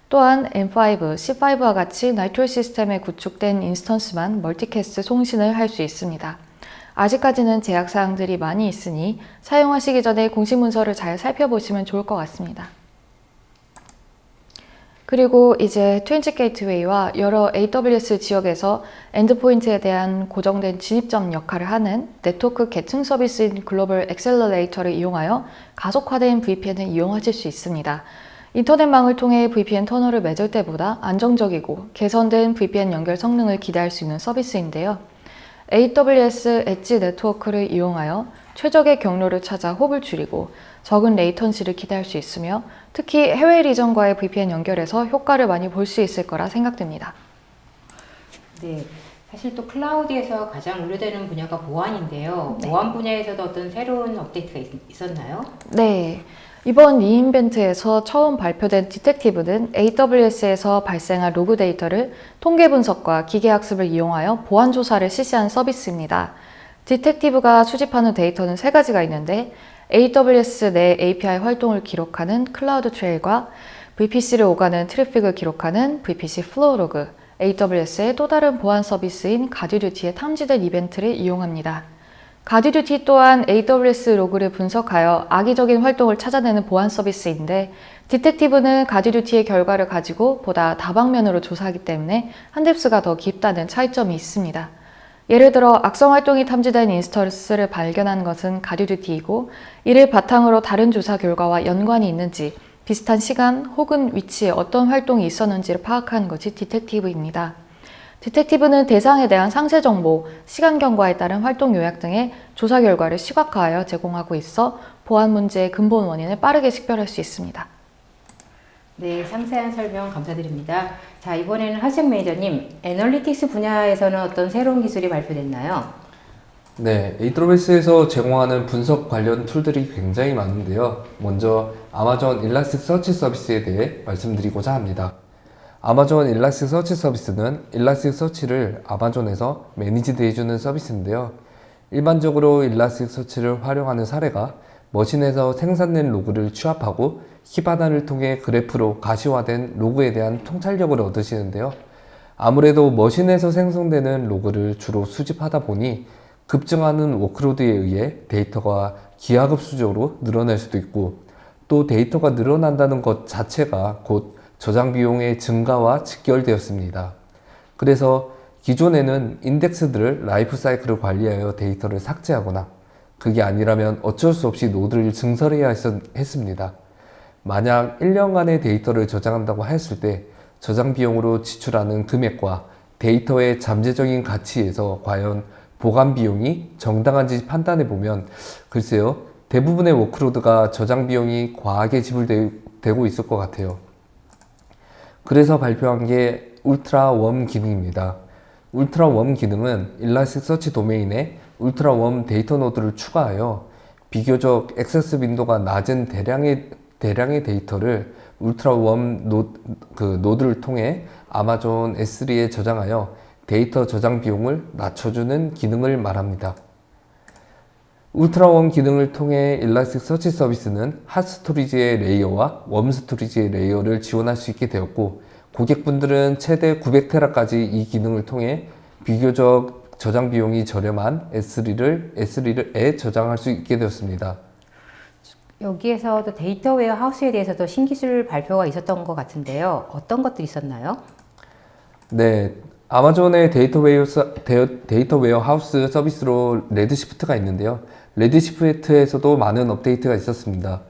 또한 M5, C5와 같이 나이트로 시스템에 구축된 인스턴스만 멀티캐스트 송신을 할 수 있습니다. 아직까지는 제약사항들이 많이 있으니 사용하시기 전에 공식 문서를 잘 살펴보시면 좋을 것 같습니다. 그리고 이제 트윈치 게이트웨이와 여러 AWS 지역에서 엔드포인트에 대한 고정된 진입점 역할을 하는 네트워크 계층 서비스인 글로벌 엑셀러레이터를 이용하여 가속화된 VPN을 이용하실 수 있습니다. 인터넷망을 통해 VPN 터널을 맺을 때보다 안정적이고 개선된 VPN 연결 성능을 기대할 수 있는 서비스인데요. AWS 엣지 네트워크를 이용하여 최적의 경로를 찾아 홉을 줄이고 적은 레이턴시를 기대할 수 있으며 특히 해외 리전과의 VPN 연결에서 효과를 많이 볼 수 있을 거라 생각됩니다. 네, 사실 또 클라우드에서 가장 우려되는 분야가 보안인데요. 네. 보안 분야에서도 어떤 새로운 업데이트가 있었나요? 네, 이번 리인벤트에서 처음 발표된 디텍티브는 AWS에서 발생한 로그 데이터를 통계 분석과 기계학습을 이용하여 보안 조사를 실시한 서비스입니다. 디텍티브가 수집하는 데이터는 3가지가 있는데 AWS 내 API 활동을 기록하는 클라우드 트레일과 VPC를 오가는 트래픽을 기록하는 VPC 플로우 로그, AWS의 또 다른 보안 서비스인 가디듀티의 탐지된 이벤트를 이용합니다. 가디듀티 또한 AWS 로그를 분석하여 악의적인 활동을 찾아내는 보안 서비스인데 디텍티브는 가디듀티의 결과를 가지고 보다 다방면으로 조사하기 때문에 한뎁스가 더 깊다는 차이점이 있습니다. 예를 들어 악성 활동이 탐지된 인스턴스를 발견하는 것은 가디듀티이고 이를 바탕으로 다른 조사 결과와 연관이 있는지 비슷한 시간 혹은 위치에 어떤 활동이 있었는지를 파악하는 것이 디텍티브입니다. 디텍티브는 대상에 대한 상세 정보, 시간 경과에 따른 활동 요약 등의 조사 결과를 시각화하여 제공하고 있어 보안 문제의 근본 원인을 빠르게 식별할 수 있습니다. 네, 상세한 설명 감사드립니다. 자, 이번에는 하승 매니저님, 애널리틱스 분야에서는 어떤 새로운 기술이 발표됐나요? 네, AWS에서 제공하는 분석 관련 툴들이 굉장히 많은데요. 먼저 아마존 일라스틱서치 서비스에 대해 말씀드리고자 합니다. 아마존 일라스틱서치 서비스는 일라스틱서치를 아마존에서 매니지드 해주는 서비스인데요. 일반적으로 일라스틱서치를 활용하는 사례가 머신에서 생산된 로그를 취합하고 키바나를 통해 그래프로 가시화된 로그에 대한 통찰력을 얻으시는데요. 아무래도 머신에서 생성되는 로그를 주로 수집하다 보니 급증하는 워크로드에 의해 데이터가 기하급수적으로 늘어날 수도 있고 또 데이터가 늘어난다는 것 자체가 곧 저장 비용의 증가와 직결되었습니다. 그래서 기존에는 인덱스들을 라이프 사이클을 관리하여 데이터를 삭제하거나 그게 아니라면 어쩔 수 없이 노드를 증설해야 했습니다. 만약 1년간의 데이터를 저장한다고 했을 때 저장 비용으로 지출하는 금액과 데이터의 잠재적인 가치에서 과연 보관 비용이 정당한지 판단해 보면 글쎄요, 대부분의 워크로드가 저장 비용이 과하게 지불되고 있을 것 같아요. 그래서 발표한 게 울트라 웜 기능입니다. 울트라 웜 기능은 일라스틱서치 도메인에 울트라 웜 데이터 노드를 추가하여 비교적 액세스 빈도가 낮은 대량의 데이터를 울트라 웜 노드를 통해 아마존 S3에 저장하여 데이터 저장 비용을 낮춰주는 기능을 말합니다. 울트라 웜 기능을 통해 일라스틱서치 서비스는 핫 스토리지의 레이어와 웜 스토리지의 레이어를 지원할 수 있게 되었고, 고객분들은 최대 900테라까지 이 기능을 통해 비교적 저장 비용이 저렴한 S3에 저장할 수 있게 되었습니다. 여기에서도 데이터 웨어하우스에 대해서도 신기술 발표가 있었던 것 같은데요. 어떤 것들이 있었나요? 네, 아마존의 데이터 웨어하우스 서비스로 레드시프트가 있는데요. 레드시프트에서도 많은 업데이트가 있었습니다.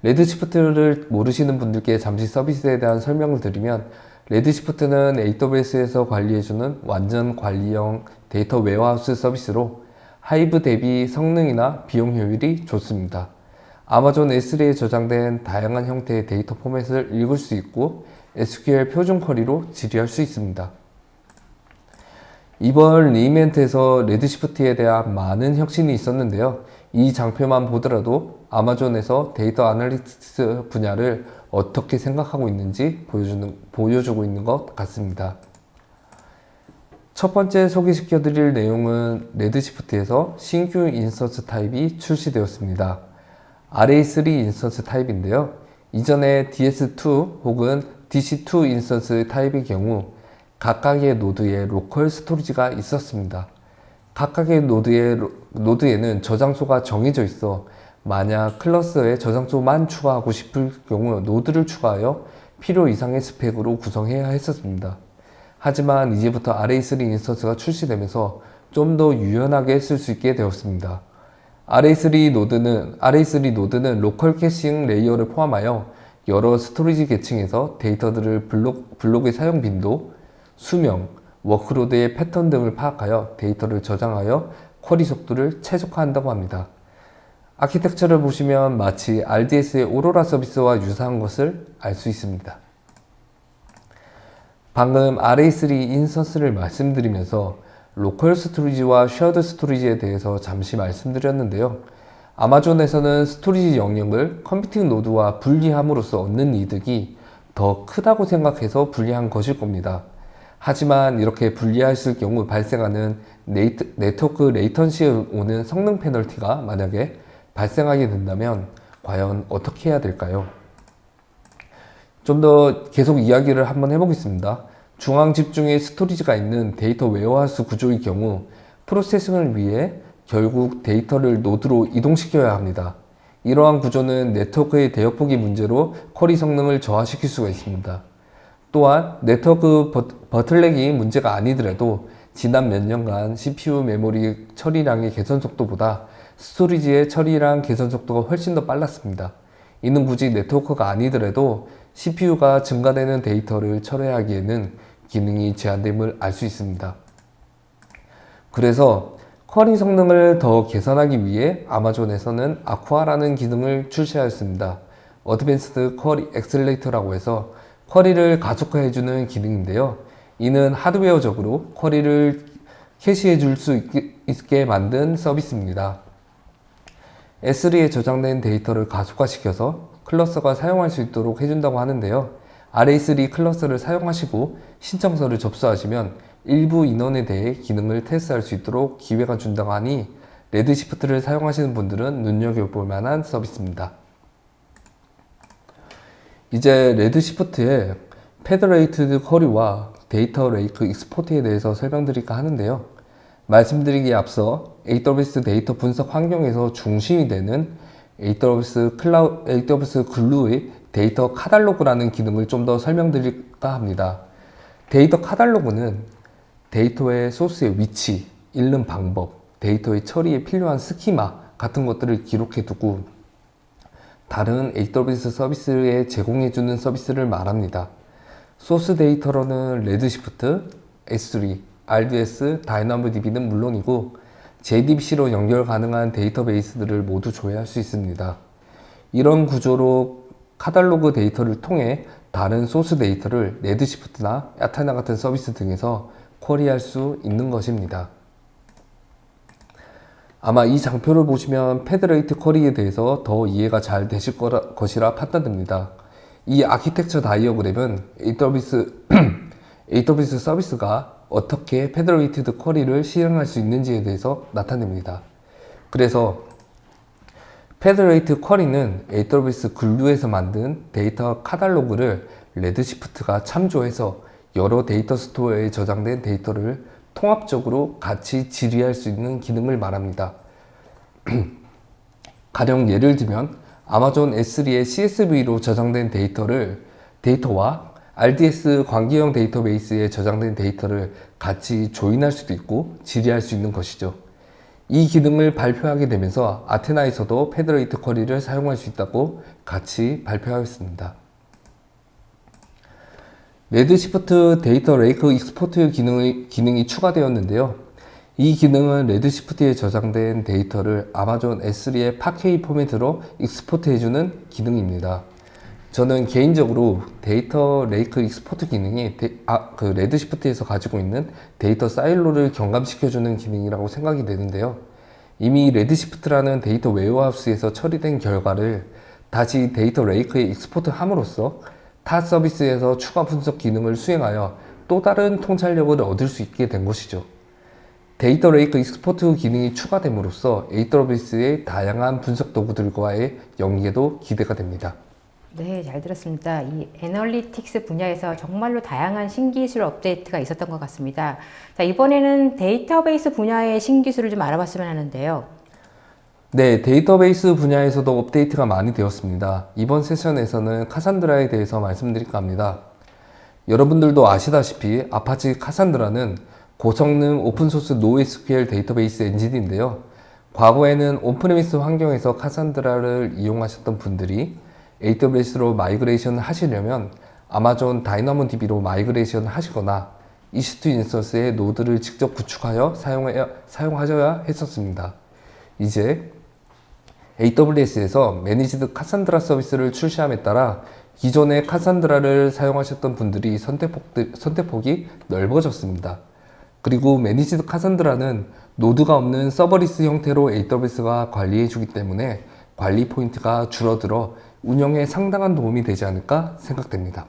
레드시프트를 모르시는 분들께 잠시 서비스에 대한 설명을 드리면, 레드시프트는 AWS에서 관리해주는 완전 관리형 데이터 웨어하우스 서비스로 하이브 대비 성능이나 비용 효율이 좋습니다. 아마존 S3에 저장된 다양한 형태의 데이터 포맷을 읽을 수 있고 SQL 표준 쿼리로 질의할 수 있습니다. 이번 리이벤트에서 레드시프트에 대한 많은 혁신이 있었는데요. 이 장표만 보더라도 아마존에서 데이터 아날리틱스 분야를 어떻게 생각하고 있는지 보여주고 있는 것 같습니다. 첫 번째 소개시켜드릴 내용은 레드시프트에서 신규 인스턴스 타입이 출시되었습니다. RA3 인스턴스 타입인데요. 이전에 DS2 혹은 DC2 인스턴스 타입의 경우 각각의 노드에 로컬 스토리지가 있었습니다. 각각의 노드에는 저장소가 정해져 있어 만약 클러스에 저장소만 추가하고 싶을 경우 노드를 추가하여 필요 이상의 스펙으로 구성해야 했었습니다. 하지만 이제부터 RA3 인스턴스가 출시되면서 좀 더 유연하게 쓸 수 있게 되었습니다. RA3 노드는 로컬 캐싱 레이어를 포함하여 여러 스토리지 계층에서 데이터들을 블록의 사용 빈도, 수명, 워크로드의 패턴 등을 파악하여 데이터를 저장하여 쿼리 속도를 최적화한다고 합니다. 아키텍처를 보시면 마치 RDS의 오로라 서비스와 유사한 것을 알 수 있습니다. 방금 RA3 인스턴스를 말씀드리면서 로컬 스토리지와 쉐어드 스토리지에 대해서 잠시 말씀드렸는데요. 아마존에서는 스토리지 영역을 컴퓨팅 노드와 분리함으로써 얻는 이득이 더 크다고 생각해서 분리한 것일 겁니다. 하지만 이렇게 분리했을 경우 발생하는 네트워크 레이턴시에 오는 성능 페널티가 만약에 발생하게 된다면 과연 어떻게 해야 될까요? 좀 더 계속 이야기를 한번 해보겠습니다. 중앙 집중의 스토리지가 있는 데이터 웨어하우스 구조의 경우 프로세싱을 위해 결국 데이터를 노드로 이동시켜야 합니다. 이러한 구조는 네트워크의 대역폭이 문제로 쿼리 성능을 저하시킬 수가 있습니다. 또한 네트워크 버틀렉이 문제가 아니더라도 지난 몇 년간 CPU 메모리 처리량의 개선 속도보다 스토리지의 처리량 개선 속도가 훨씬 더 빨랐습니다. 이는 굳이 네트워크가 아니더라도 CPU가 증가되는 데이터를 처리하기에는 기능이 제한됨을 알 수 있습니다. 그래서 쿼리 성능을 더 개선하기 위해 아마존에서는 아쿠아라는 기능을 출시하였습니다. 어드밴스드 쿼리 엑셀레이터라고 해서 쿼리를 가속화해주는 기능인데요. 이는 하드웨어적으로 쿼리를 캐시해 줄 수 있게 만든 서비스입니다. S3에 저장된 데이터를 가속화시켜서 클러스터가 사용할 수 있도록 해준다고 하는데요. RA3 클러스터를 사용하시고 신청서를 접수하시면 일부 인원에 대해 기능을 테스트할 수 있도록 기회가 준다고 하니 레드시프트를 사용하시는 분들은 눈여겨볼 만한 서비스입니다. 이제 레드시프트의 페더레이티드 쿼리와 데이터 레이크 익스포트에 대해서 설명드릴까 하는데요. 말씀드리기에 앞서 AWS 데이터 분석 환경에서 중심이 되는 AWS 글루의 데이터 카탈로그라는 기능을 좀 더 설명드릴까 합니다. 데이터 카탈로그는 데이터의 소스의 위치, 읽는 방법, 데이터의 처리에 필요한 스키마 같은 것들을 기록해 두고 다른 AWS 서비스에 제공해주는 서비스를 말합니다. 소스 데이터로는 레드시프트, S3, RDS, DynamoDB는 물론이고 JDBC로 연결 가능한 데이터베이스들을 모두 조회할 수 있습니다. 이런 구조로 카탈로그 데이터를 통해 다른 소스 데이터를 레드시프트나 야타나 같은 서비스 등에서 쿼리할 수 있는 것입니다. 아마 이 장표를 보시면 패드레이트 쿼리에 대해서 더 이해가 잘 되실 것이라 판단됩니다. 이 아키텍처 다이어그램은 AWS 서비스가 어떻게 패드레이티드 쿼리를 실행할 수 있는지에 대해서 나타냅니다. 그래서 패드레이트 쿼리는 AWS 글루에서 만든 데이터 카탈로그를 레드시프트가 참조해서 여러 데이터 스토어에 저장된 데이터를 통합적으로 같이 질의할 수 있는 기능을 말합니다. 가령 예를 들면 아마존 S3의 CSV로 저장된 데이터와 RDS 관계형 데이터베이스에 저장된 데이터를 같이 조인할 수도 있고 질의할 수 있는 것이죠. 이 기능을 발표하게 되면서 아테나에서도 패드레이트 쿼리를 사용할 수 있다고 같이 발표하였습니다. 레드시프트 데이터 레이크 익스포트 기능이 추가되었는데요. 이 기능은 레드시프트에 저장된 데이터를 아마존 S3의 파케이 포맷으로 익스포트 해주는 기능입니다. 저는 개인적으로 데이터 레이크 익스포트 기능이 레드시프트에서 가지고 있는 데이터 사일로를 경감시켜주는 기능이라고 생각이 되는데요. 이미 레드시프트라는 데이터 웨어하우스에서 처리된 결과를 다시 데이터 레이크에 익스포트 함으로써 타 서비스에서 추가 분석 기능을 수행하여 또 다른 통찰력을 얻을 수 있게 된 것이죠. 데이터 레이크 익스포트 기능이 추가됨으로써 AWS의 다양한 분석 도구들과의 연계도 기대가 됩니다. 네, 잘 들었습니다. 이 애널리틱스 분야에서 정말로 다양한 신기술 업데이트가 있었던 것 같습니다. 자, 이번에는 데이터베이스 분야의 신기술을 좀 알아봤으면 하는데요. 네, 데이터베이스 분야에서도 업데이트가 많이 되었습니다. 이번 세션에서는 카산드라에 대해서 말씀드릴까 합니다. 여러분들도 아시다시피 아파치 카산드라는 고성능 오픈소스 NoSQL 데이터베이스 엔진인데요. 과거에는 온프레미스 환경에서 카산드라를 이용하셨던 분들이 AWS로 마이그레이션을 하시려면 아마존 다이나모DB로 마이그레이션을 하시거나 EC2 인스턴스의 노드를 직접 구축하여 사용하셔야 했었습니다. 이제 AWS에서 매니지드 카산드라 서비스를 출시함에 따라 기존의 카산드라를 사용하셨던 분들이 선택폭이 넓어졌습니다. 그리고 매니지드 카산드라는 노드가 없는 서버리스 형태로 AWS가 관리해주기 때문에 관리 포인트가 줄어들어 운영에 상당한 도움이 되지 않을까 생각됩니다.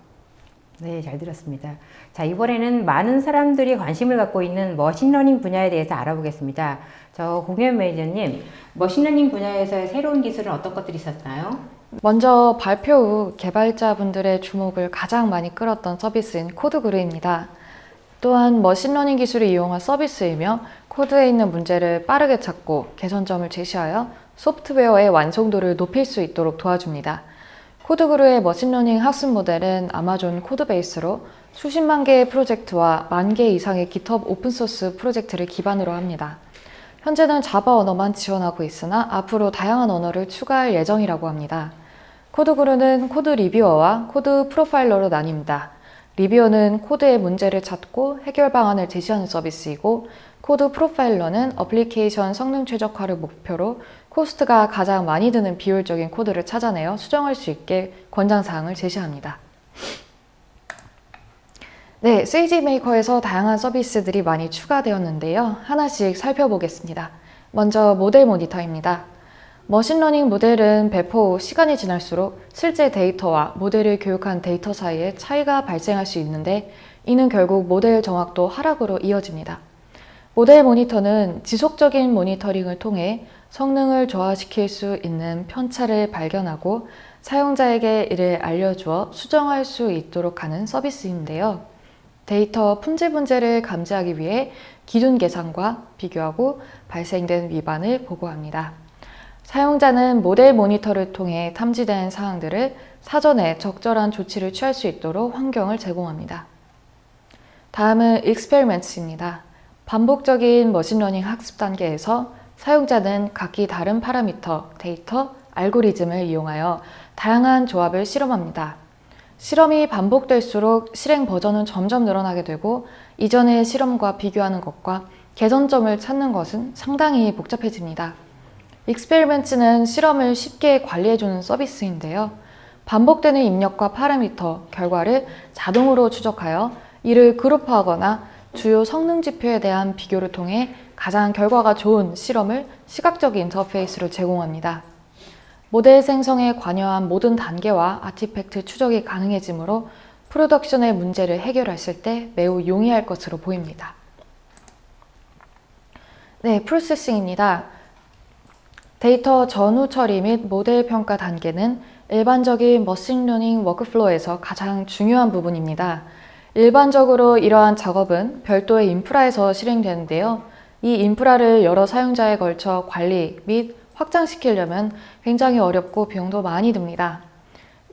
네, 잘 들었습니다. 자, 이번에는 많은 사람들이 관심을 갖고 있는 머신러닝 분야에 대해서 알아보겠습니다. 저 공연 매니저님, 머신러닝 분야에서의 새로운 기술은 어떤 것들이 있었나요? 먼저 발표 후 개발자분들의 주목을 가장 많이 끌었던 서비스인 코드그루입니다. 또한 머신러닝 기술을 이용한 서비스이며 코드에 있는 문제를 빠르게 찾고 개선점을 제시하여 소프트웨어의 완성도를 높일 수 있도록 도와줍니다. 코드그루의 머신러닝 학습 모델은 아마존 코드베이스로 수십만 개의 프로젝트와 10,000개 이상의 GitHub 오픈소스 프로젝트를 기반으로 합니다. 현재는 자바 언어만 지원하고 있으나 앞으로 다양한 언어를 추가할 예정이라고 합니다. 코드그루는 코드 리뷰어와 코드 프로파일러로 나뉩니다. 리뷰어는 코드의 문제를 찾고 해결 방안을 제시하는 서비스이고 코드 프로파일러는 어플리케이션 성능 최적화를 목표로 코스트가 가장 많이 드는 비효율적인 코드를 찾아내어 수정할 수 있게 권장사항을 제시합니다. 네, 세이지메이커에서 다양한 서비스들이 많이 추가되었는데요. 하나씩 살펴보겠습니다. 먼저 모델 모니터입니다. 머신러닝 모델은 배포 후 시간이 지날수록 실제 데이터와 모델을 교육한 데이터 사이에 차이가 발생할 수 있는데 이는 결국 모델 정확도 하락으로 이어집니다. 모델 모니터는 지속적인 모니터링을 통해 성능을 저하시킬 수 있는 편차를 발견하고 사용자에게 이를 알려주어 수정할 수 있도록 하는 서비스인데요. 데이터 품질 문제를 감지하기 위해 기준 계산과 비교하고 발생된 위반을 보고합니다. 사용자는 모델 모니터를 통해 탐지된 사항들을 사전에 적절한 조치를 취할 수 있도록 환경을 제공합니다. 다음은 Experiments입니다. 반복적인 머신러닝 학습 단계에서 사용자는 각기 다른 파라미터, 데이터, 알고리즘을 이용하여 다양한 조합을 실험합니다. 실험이 반복될수록 실행 버전은 점점 늘어나게 되고 이전의 실험과 비교하는 것과 개선점을 찾는 것은 상당히 복잡해집니다. 익스페리먼트는 실험을 쉽게 관리해주는 서비스인데요. 반복되는 입력과 파라미터, 결과를 자동으로 추적하여 이를 그룹화하거나 주요 성능 지표에 대한 비교를 통해 가장 결과가 좋은 실험을 시각적인 인터페이스로 제공합니다. 모델 생성에 관여한 모든 단계와 아티팩트 추적이 가능해지므로 프로덕션의 문제를 해결했을 때 매우 용이할 것으로 보입니다. 네, 프로세싱입니다. 데이터 전후 처리 및 모델 평가 단계는 일반적인 머신러닝 워크플로우에서 가장 중요한 부분입니다. 일반적으로 이러한 작업은 별도의 인프라에서 실행되는데요. 이 인프라를 여러 사용자에 걸쳐 관리 및 확장시키려면 굉장히 어렵고 비용도 많이 듭니다.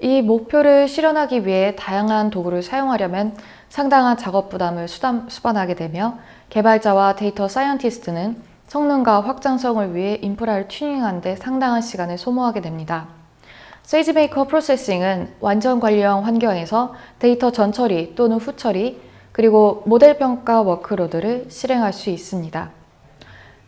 이 목표를 실현하기 위해 다양한 도구를 사용하려면 상당한 작업 부담을 수반하게 되며 개발자와 데이터 사이언티스트는 성능과 확장성을 위해 인프라를 튜닝하는 데 상당한 시간을 소모하게 됩니다. 세이지메이커 프로세싱은 완전 관리형 환경에서 데이터 전처리 또는 후처리, 그리고 모델 평가 워크로드를 실행할 수 있습니다.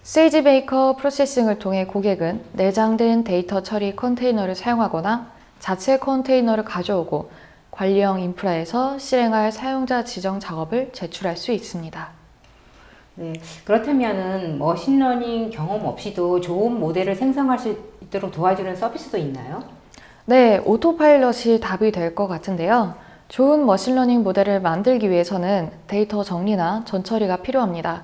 세이지메이커 프로세싱을 통해 고객은 내장된 데이터 처리 컨테이너를 사용하거나 자체 컨테이너를 가져오고 관리형 인프라에서 실행할 사용자 지정 작업을 제출할 수 있습니다. 네, 그렇다면은 머신러닝 경험 없이도 좋은 모델을 생성할 수 있도록 도와주는 서비스도 있나요? 네, 오토파일럿이 답이 될 것 같은데요. 좋은 머신러닝 모델을 만들기 위해서는 데이터 정리나 전처리가 필요합니다.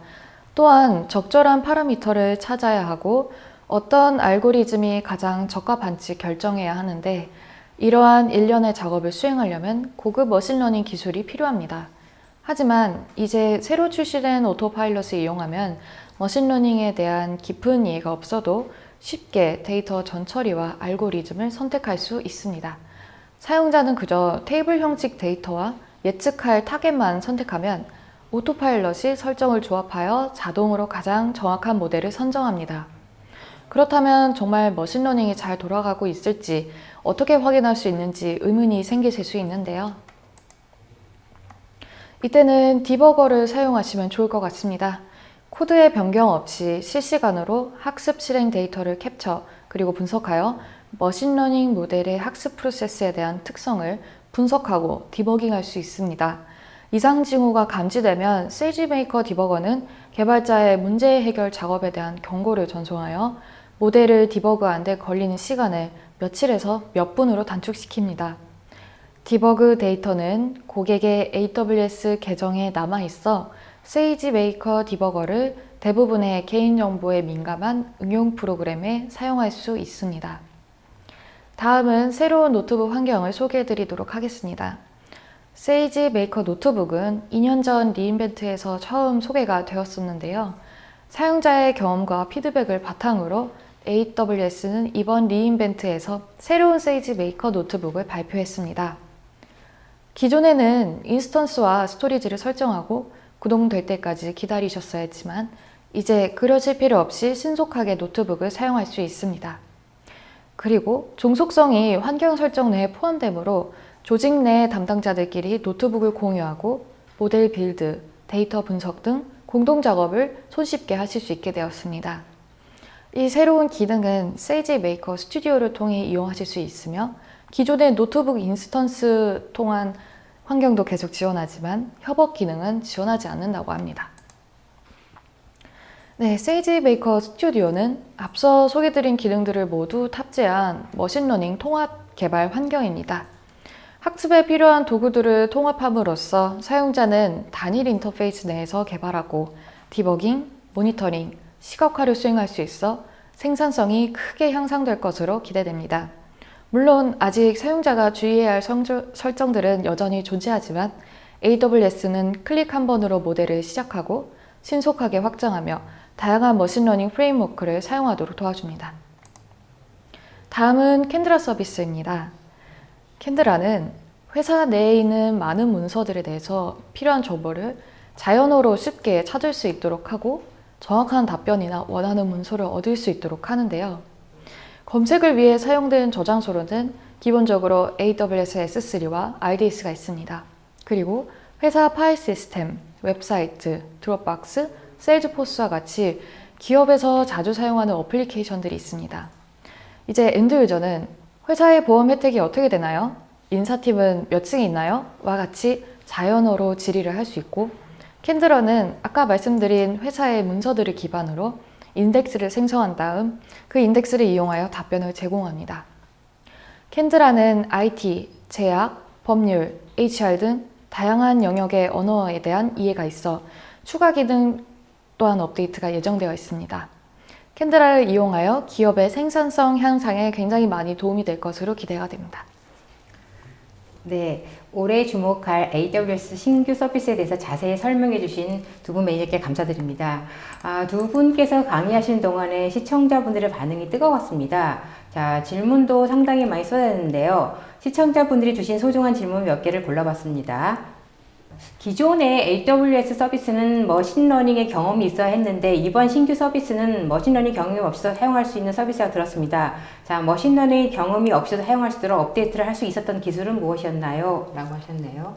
또한 적절한 파라미터를 찾아야 하고 어떤 알고리즘이 가장 적합한지 결정해야 하는데 이러한 일련의 작업을 수행하려면 고급 머신러닝 기술이 필요합니다. 하지만 이제 새로 출시된 오토파일럿을 이용하면 머신러닝에 대한 깊은 이해가 없어도 쉽게 데이터 전처리와 알고리즘을 선택할 수 있습니다. 사용자는 그저 테이블 형식 데이터와 예측할 타겟만 선택하면 오토파일럿이 설정을 조합하여 자동으로 가장 정확한 모델을 선정합니다. 그렇다면 정말 머신러닝이 잘 돌아가고 있을지 어떻게 확인할 수 있는지 의문이 생기실 수 있는데요. 이때는 디버거를 사용하시면 좋을 것 같습니다. 코드의 변경 없이 실시간으로 학습 실행 데이터를 캡처 그리고 분석하여 머신러닝 모델의 학습 프로세스에 대한 특성을 분석하고 디버깅할 수 있습니다. 이상 징후가 감지되면 세이지메이커 디버거는 개발자의 문제 해결 작업에 대한 경고를 전송하여 모델을 디버그하는 데 걸리는 시간을 며칠에서 몇 분으로 단축시킵니다. 디버그 데이터는 고객의 AWS 계정에 남아있어 세이지메이커 디버거를 대부분의 개인정보에 민감한 응용 프로그램에 사용할 수 있습니다. 다음은 새로운 노트북 환경을 소개해 드리도록 하겠습니다. 세이지메이커 노트북은 2년 전 리인벤트에서 처음 소개가 되었었는데요. 사용자의 경험과 피드백을 바탕으로 AWS는 이번 리인벤트에서 새로운 세이지메이커 노트북을 발표했습니다. 기존에는 인스턴스와 스토리지를 설정하고 구동될 때까지 기다리셨어야 했지만 이제 그러실 필요 없이 신속하게 노트북을 사용할 수 있습니다. 그리고 종속성이 환경 설정 내에 포함되므로 조직 내 담당자들끼리 노트북을 공유하고 모델 빌드, 데이터 분석 등 공동 작업을 손쉽게 하실 수 있게 되었습니다. 이 새로운 기능은 세이지메이커 스튜디오를 통해 이용하실 수 있으며 기존의 노트북 인스턴스 통한 환경도 계속 지원하지만 협업 기능은 지원하지 않는다고 합니다. 네, 세이지메이커 스튜디오는 앞서 소개드린 기능들을 모두 탑재한 머신러닝 통합 개발 환경입니다. 학습에 필요한 도구들을 통합함으로써 사용자는 단일 인터페이스 내에서 개발하고 디버깅, 모니터링, 시각화를 수행할 수 있어 생산성이 크게 향상될 것으로 기대됩니다. 물론 아직 사용자가 주의해야 할 설정들은 여전히 존재하지만 AWS는 클릭 한 번으로 모델을 시작하고 신속하게 확장하며 다양한 머신러닝 프레임워크를 사용하도록 도와줍니다. 다음은 캔드라 서비스입니다. 캔드라는 회사 내에 있는 많은 문서들에 대해서 필요한 정보를 자연어로 쉽게 찾을 수 있도록 하고 정확한 답변이나 원하는 문서를 얻을 수 있도록 하는데요. 검색을 위해 사용된 저장소로는 기본적으로 AWS S3와 RDS가 있습니다. 그리고 회사 파일 시스템, 웹사이트, 드롭박스, 세일즈포스와 같이 기업에서 자주 사용하는 어플리케이션들이 있습니다. 이제 엔드 유저는 회사의 보험 혜택이 어떻게 되나요? 인사팀은 몇 층에 있나요? 와 같이 자연어로 질의를 할 수 있고 캔드라는 아까 말씀드린 회사의 문서들을 기반으로 인덱스를 생성한 다음 그 인덱스를 이용하여 답변을 제공합니다. 캔드라는 IT, 제약, 법률, HR 등 다양한 영역의 언어에 대한 이해가 있어 추가 기능 또한 업데이트가 예정되어 있습니다. 캔드라를 이용하여 기업의 생산성 향상에 굉장히 많이 도움이 될 것으로 기대가 됩니다. 네, 올해 주목할 AWS 신규 서비스에 대해서 자세히 설명해 주신 두 분 매니저께 감사드립니다. 두 분께서 강의하시는 동안에 시청자분들의 반응이 뜨거웠습니다. 자, 질문도 상당히 많이 쏟아졌는데요. 시청자분들이 주신 소중한 질문 몇 개를 골라봤습니다. 기존의 AWS 서비스는 머신러닝의 경험이 있어야 했는데 이번 신규 서비스는 머신러닝 경험이 없어서 사용할 수 있는 서비스가 들었습니다. 자, 머신러닝 경험이 없어도 사용할 수 있도록 업데이트를 할 수 있었던 기술은 무엇이었나요? 라고 하셨네요.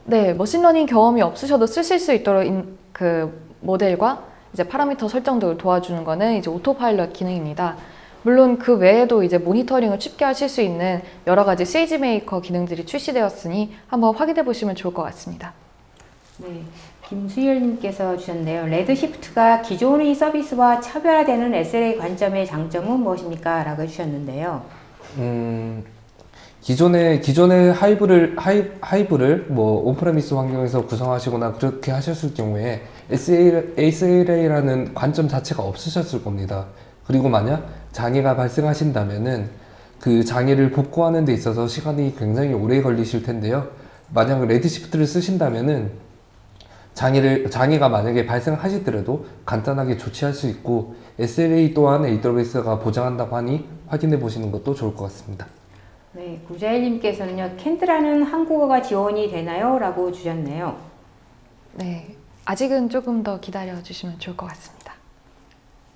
네, 머신러닝 경험이 없으셔도 쓰실 수 있도록 그 모델과 이제 파라미터 설정들을 도와주는 거는 이제 오토파일럿 기능입니다. 물론 그 외에도 이제 모니터링을 쉽게 하실 수 있는 여러 가지 세이지메이커 기능들이 출시되었으니 한번 확인해 보시면 좋을 것 같습니다. 네, 김수열님께서 주셨네요. 레드시프트가 기존의 서비스와 차별화되는 SLA 관점의 장점은 무엇입니까? 라고 해주셨는데요. 기존의 하이브를 뭐 온프레미스 환경에서 구성하시거나 그렇게 하셨을 경우에 SLA라는 관점 자체가 없으셨을 겁니다. 그리고 만약 장애가 발생하신다면은 그 장애를 복구하는 데 있어서 시간이 굉장히 오래 걸리실 텐데요. 만약 레드시프트를 쓰신다면은 장애가 만약에 발생하시더라도 간단하게 조치할 수 있고 SLA 또한 AWS가 보장한다고 하니 확인해 보시는 것도 좋을 것 같습니다. 네, 구자일님께서는요, 캔드라는 한국어가 지원이 되나요? 라고 주셨네요. 네, 아직은 조금 더 기다려 주시면 좋을 것 같습니다.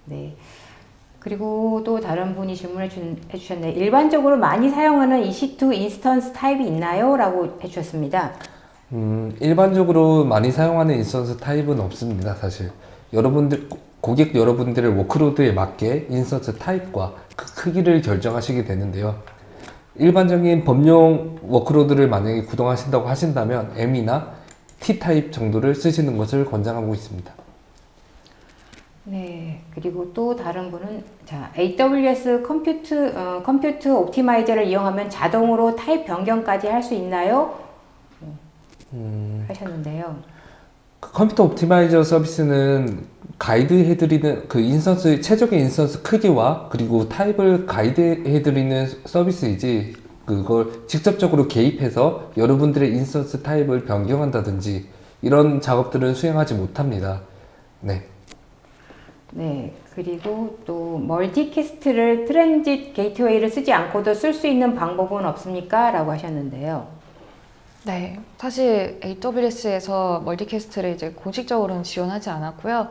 네. 그리고 또 다른 분이 질문해 주셨네요. 일반적으로 많이 사용하는 EC2 인스턴스 타입이 있나요? 라고 해주셨습니다. 일반적으로 많이 사용하는 인스턴스 타입은 없습니다, 사실. 고객 여러분들의 워크로드에 맞게 인스턴스 타입과 그 크기를 결정하시게 되는데요. 일반적인 범용 워크로드를 만약에 구동하신다고 하신다면 M이나 T 타입 정도를 쓰시는 것을 권장하고 있습니다. 네, 그리고 또 다른 분은 자, AWS 컴퓨트 옵티마이저를 이용하면 자동으로 타입 변경까지 할 수 있나요? 하셨는데요. 컴퓨터 옵티마이저 서비스는 가이드해드리는 그 최적의 인스턴스 크기와 그리고 타입을 가이드해드리는 서비스이지 그걸 직접적으로 개입해서 여러분들의 인스턴스 타입을 변경한다든지 이런 작업들은 수행하지 못합니다. 네. 네, 그리고 또 멀티캐스트를 트랜짓 게이트웨이를 쓰지 않고도 쓸 수 있는 방법은 없습니까? 라고 하셨는데요. 네, 사실 AWS에서 멀티캐스트를 이제 공식적으로는 지원하지 않았고요.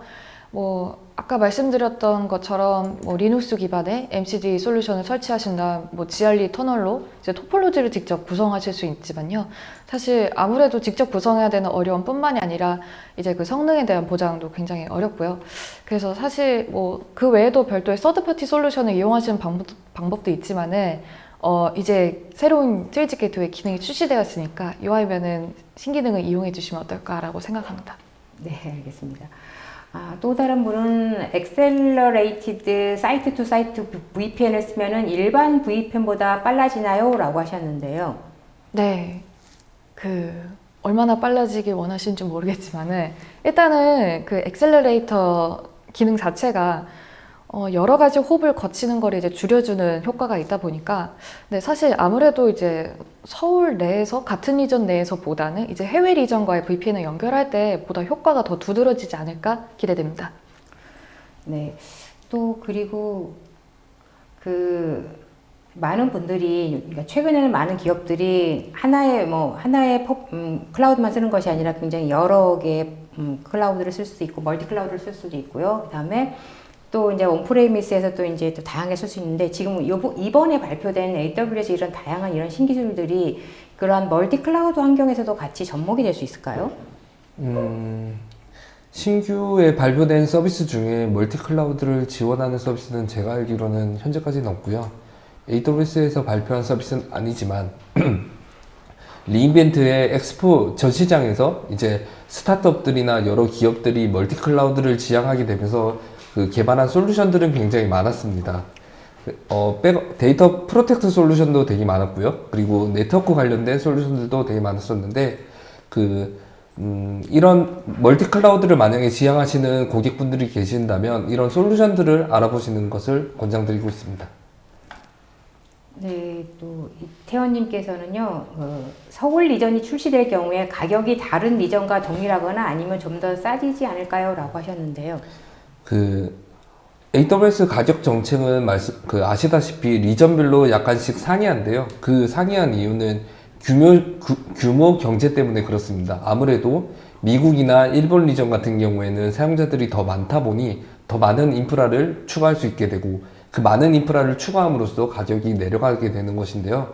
뭐 아까 말씀드렸던 것처럼 뭐 리눅스 기반의 MCD 솔루션을 설치하신 다음 뭐 GRE 터널로 이제 토폴로지를 직접 구성하실 수 있지만요. 사실 아무래도 직접 구성해야 되는 어려움 뿐만이 아니라 이제 그 성능에 대한 보장도 굉장히 어렵고요. 그래서 사실 뭐 그 외에도 별도의 서드파티 솔루션을 이용하시는 방법도 있지만은 이제 새로운 트레이지 게이트웨이 기능이 출시되었으니까 이와이면은 신기능을 이용해 주시면 어떨까라고 생각합니다. 네, 알겠습니다. 또 다른 분은 Accelerated 사이트 투 사이트 VPN을 쓰면은 일반 VPN보다 빨라지나요? 라고 하셨는데요. 네, 얼마나 빨라지길 원하시는지 모르겠지만은 일단은 그 엑셀러레이터 기능 자체가 여러 가지 홉을 거치는 걸 이제 줄여주는 효과가 있다 보니까, 네, 사실 아무래도 이제 서울 내에서 같은 리전 내에서보다는 이제 해외 리전과의 VPN을 연결할 때 보다 효과가 더 두드러지지 않을까 기대됩니다. 네, 또 그리고 많은 분들이, 그러니까 최근에는 많은 기업들이 하나의 클라우드만 쓰는 것이 아니라 굉장히 여러 개의 클라우드를 쓸 수도 있고 멀티 클라우드를 쓸 수도 있고요. 그다음에 또 이제 온프레미스에서 또 이제 또 다양하게 쓸 수 있는데, 지금 이번에 발표된 AWS 이런 다양한 이런 신기술들이 그러한 멀티 클라우드 환경에서도 같이 접목이 될 수 있을까요? 신규에 발표된 서비스 중에 멀티 클라우드를 지원하는 서비스는 제가 알기로는 현재까지는 없고요. AWS에서 발표한 서비스는 아니지만 리인벤트의 엑스포 전시장에서 이제 스타트업들이나 여러 기업들이 멀티 클라우드를 지향하게 되면서 그 개발한 솔루션들은 굉장히 많았습니다. 데이터 프로텍트 솔루션도 되게 많았고요. 그리고 네트워크 관련된 솔루션들도 되게 많았었는데, 이런 멀티 클라우드를 만약에 지향하시는 고객분들이 계신다면 이런 솔루션들을 알아보시는 것을 권장드리고 있습니다. 네, 또 이태원님께서는요, 서울 리전이 출시될 경우에 가격이 다른 리전과 동일하거나 아니면 좀 더 싸지지 않을까요? 라고 하셨는데요. AWS 가격 정책은 아시다시피 리전별로 약간씩 상이한데요. 그 상이한 이유는 규모 경제 때문에 그렇습니다. 아무래도 미국이나 일본 리전 같은 경우에는 사용자들이 더 많다 보니 더 많은 인프라를 추가할 수 있게 되고, 그 많은 인프라를 추가함으로써 가격이 내려가게 되는 것인데요.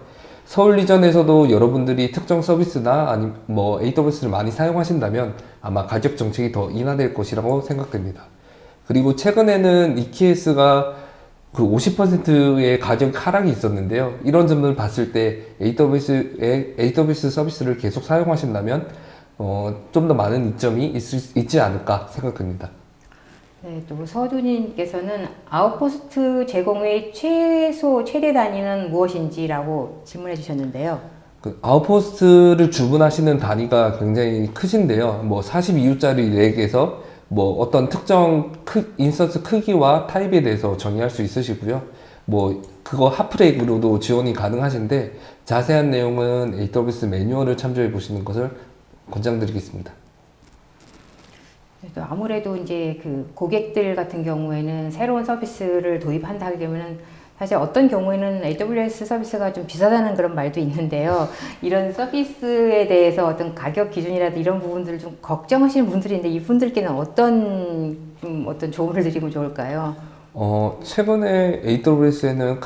서울 리전에서도 여러분들이 특정 서비스나 아니면 AWS를 많이 사용하신다면 아마 가격 정책이 더 인하될 것이라고 생각됩니다. 그리고 최근에는 EKS가 그 50%의 가격 하락이 있었는데요. 이런 점을 봤을 때 AWS 서비스를 계속 사용하신다면 좀 더 많은 이점이 있지 않을까 생각합니다. 네, 또 서두님께서는 아웃포스트 제공의 최대 단위는 무엇인지라고 질문해 주셨는데요. 아웃포스트를 주문하시는 단위가 굉장히 크신데요. 42U짜리 렉에서 어떤 특정 인스턴스 크기와 타입에 대해서 정의할 수 있으시고요. 그거 하프렉으로도 지원이 가능하신데, 자세한 내용은 AWS 매뉴얼을 참조해 보시는 것을 권장드리겠습니다. 아무래도 이제 그 고객들 같은 경우에는 새로운 서비스를 도입한다 하게 되면은 사실 어떤 경우에는 AWS 서비스가 좀 비싸다는 그런 말도 있는데요. 이런 서비스에 대해서 어떤 가격 기준이라든지 이런 부분들을 좀 걱정하시는 분들인데, 이분들께는 어떤 조언을 드리면 좋을까요? 최근에 AWS에는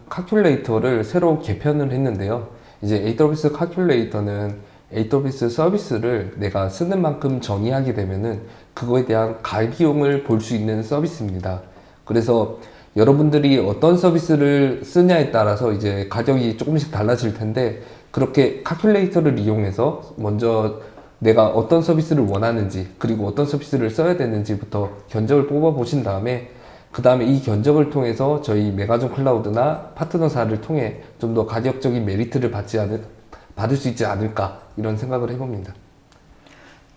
카큘레이터를 새로 개편을 했는데요. 이제 AWS 카큘레이터는 AWS 서비스를 내가 쓰는 만큼 정의하게 되면은 그거에 대한 가비용을 볼 수 있는 서비스입니다. 그래서 여러분들이 어떤 서비스를 쓰냐에 따라서 이제 가격이 조금씩 달라질 텐데, 그렇게 카큘레이터를 이용해서 먼저 내가 어떤 서비스를 원하는지, 그리고 어떤 서비스를 써야 되는지부터 견적을 뽑아 보신 다음에, 그 다음에 이 견적을 통해서 저희 메가존 클라우드나 파트너사를 통해 좀 더 가격적인 메리트를 받을 수 있지 않을까, 이런 생각을 해봅니다.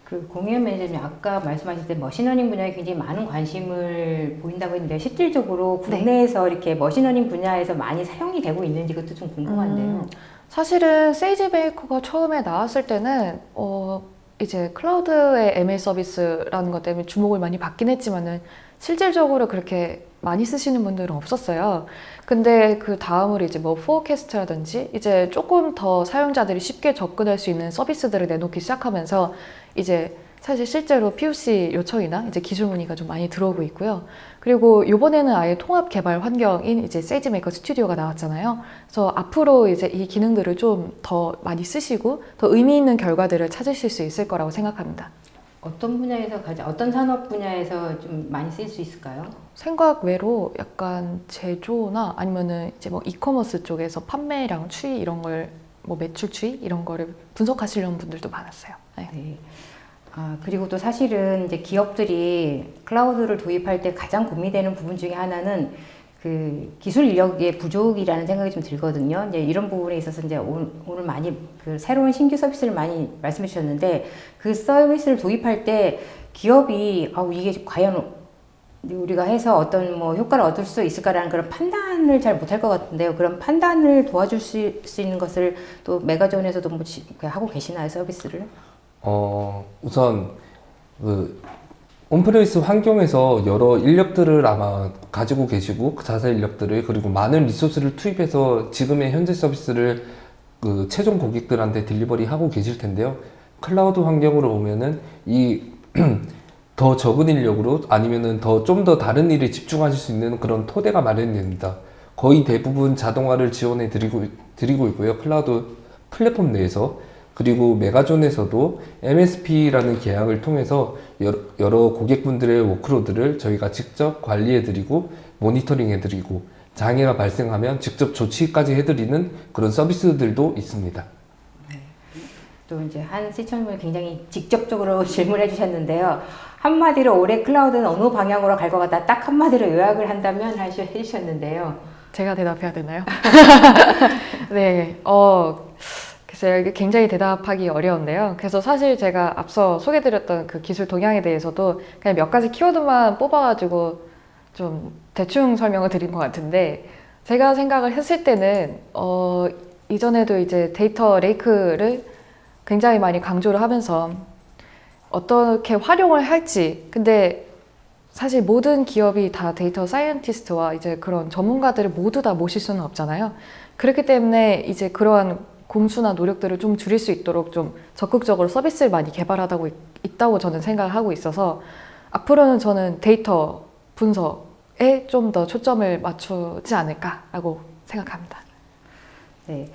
그 공유현 매니저님 아까 말씀하실 때 머신러닝 분야에 굉장히 많은 관심을 보인다고 했는데, 실질적으로 국내에서 이렇게 머신러닝 분야에서 많이 사용이 되고 있는지 그것도 좀 궁금한데요. 사실은 세이지베이커가 처음에 나왔을 때는 이제 클라우드의 ML 서비스라는 것 때문에 주목을 많이 받긴 했지만은 실질적으로 그렇게 많이 쓰시는 분들은 없었어요. 근데 그 다음으로 이제 포캐스트라든지 이제 조금 더 사용자들이 쉽게 접근할 수 있는 서비스들을 내놓기 시작하면서 이제 사실 실제로 POC 요청이나 이제 기술 문의가 좀 많이 들어오고 있고요. 그리고 이번에는 아예 통합 개발 환경인 이제 세이지메이커 스튜디오가 나왔잖아요. 그래서 앞으로 이제 이 기능들을 좀 더 많이 쓰시고 더 의미 있는 결과들을 찾으실 수 있을 거라고 생각합니다. 어떤 산업 분야에서 좀 많이 쓰일 수 있을까요? 생각 외로 약간 제조나 아니면은 이제 이커머스 쪽에서 판매량 추이 이런 걸 매출 추이 이런 거를 분석하시려는 분들도 많았어요. 네. 네. 그리고 또 사실은 이제 기업들이 클라우드를 도입할 때 가장 고민되는 부분 중에 하나는 그 기술 인력의 부족이라는 생각이 좀 들거든요. 이제 이런 부분에 있어서 이제 오늘 많이 그 새로운 신규 서비스를 많이 말씀해 주셨는데, 그 서비스를 도입할 때 기업이 이게 과연 우리가 해서 어떤 효과를 얻을 수 있을까라는 그런 판단을 잘 못할 것 같은데요. 그런 판단을 도와줄 수 있는 것을 또 메가존에서도 하고 계시나요, 서비스를? 우선 온프레미스 환경에서 여러 인력들을 아마 가지고 계시고, 그 자사 인력들을, 그리고 많은 리소스를 투입해서 지금의 현재 서비스를 최종 고객들한테 딜리버리 하고 계실 텐데요. 클라우드 환경으로 오면은 더 적은 인력으로 아니면은 좀 더 다른 일에 집중하실 수 있는 그런 토대가 마련됩니다. 거의 대부분 자동화를 지원해 드리고 있고요. 클라우드 플랫폼 내에서. 그리고 메가존에서도 MSP라는 계약을 통해서 여러 고객분들의 워크로드를 저희가 직접 관리해드리고 모니터링해드리고, 장애가 발생하면 직접 조치까지 해드리는 그런 서비스들도 있습니다. 또 이제 한 시청자분이 굉장히 직접적으로 질문해 주셨는데요. 한마디로 올해 클라우드는 어느 방향으로 갈 것 같다. 딱 한마디로 요약을 한다면 해주셨는데요. 제가 대답해야 되나요? 네, 글쎄요. 이게 굉장히 대답하기 어려운데요. 그래서 사실 제가 앞서 소개드렸던 그 기술 동향에 대해서도 그냥 몇 가지 키워드만 뽑아가지고 좀 대충 설명을 드린 것 같은데, 제가 생각을 했을 때는, 이전에도 이제 데이터 레이크를 굉장히 많이 강조를 하면서 어떻게 활용을 할지, 근데 사실 모든 기업이 다 데이터 사이언티스트와 이제 그런 전문가들을 모두 다 모실 수는 없잖아요. 그렇기 때문에 이제 그러한 공수나 노력들을 좀 줄일 수 있도록 좀 적극적으로 서비스를 많이 개발하고 있다고 저는 생각을 하고 있어서, 앞으로는 저는 데이터 분석에 좀 더 초점을 맞추지 않을까라고 생각합니다. 네.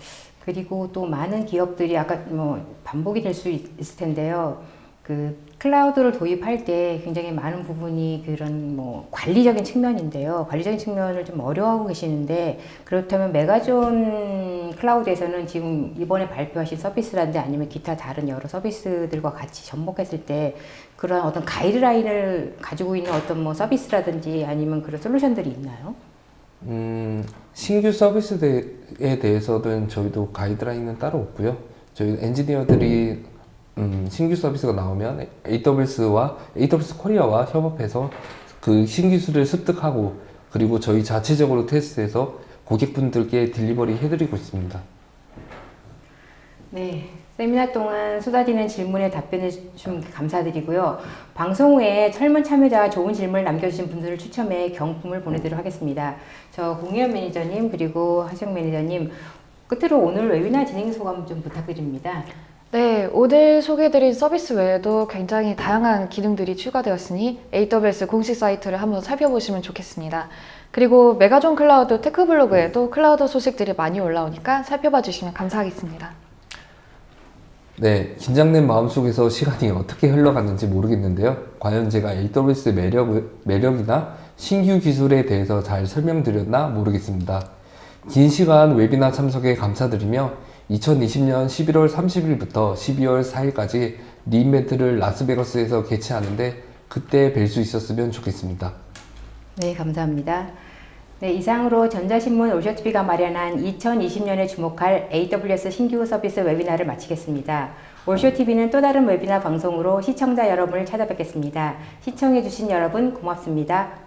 그리고 또 많은 기업들이 아까 뭐 반복이 될 수 있을 텐데요. 그 클라우드를 도입할 때 굉장히 많은 부분이 그런 뭐 관리적인 측면인데요. 관리적인 측면을 좀 어려워하고 계시는데, 그렇다면 메가존 클라우드에서는 지금 이번에 발표하신 서비스라든지 아니면 기타 다른 여러 서비스들과 같이 접목했을 때 그런 어떤 가이드라인을 가지고 있는 어떤 뭐 서비스라든지 아니면 그런 솔루션들이 있나요? 신규 서비스에 대해서는 저희도 가이드라인은 따로 없고요. 저희 엔지니어들이 신규 서비스가 나오면 AWS 코리아와 협업해서 그 신기술을 습득하고, 그리고 저희 자체적으로 테스트해서 고객분들께 딜리버리 해드리고 있습니다. 네. 세미나 동안 쏟아지는 질문에 답변해 주신 감사드리고요. 방송 후에 설문 참여자와 좋은 질문을 남겨주신 분들을 추첨해 경품을 보내드리도록 하겠습니다. 저 공유현 매니저님 그리고 하정 매니저님, 끝으로 오늘 웨비나 진행 소감 좀 부탁드립니다. 네, 오늘 소개해드린 서비스 외에도 굉장히 다양한 기능들이 추가되었으니 AWS 공식 사이트를 한번 살펴보시면 좋겠습니다. 그리고 메가존 클라우드 테크블로그에도 클라우드 소식들이 많이 올라오니까 살펴봐 주시면 감사하겠습니다. 네, 긴장된 마음속에서 시간이 어떻게 흘러갔는지 모르겠는데요. 과연 제가 AWS 매력이나 신규 기술에 대해서 잘 설명드렸나 모르겠습니다. 긴 시간 웨비나 참석에 감사드리며 2020년 11월 30일부터 12월 4일까지 리인벤트를 라스베가스에서 개최하는데 그때 뵐 수 있었으면 좋겠습니다. 네, 감사합니다. 네, 이상으로 전자신문 올쇼TV가 마련한 2020년에 주목할 AWS 신규 서비스 웨비나를 마치겠습니다. 올쇼TV는 또 다른 웨비나 방송으로 시청자 여러분을 찾아뵙겠습니다. 시청해주신 여러분 고맙습니다.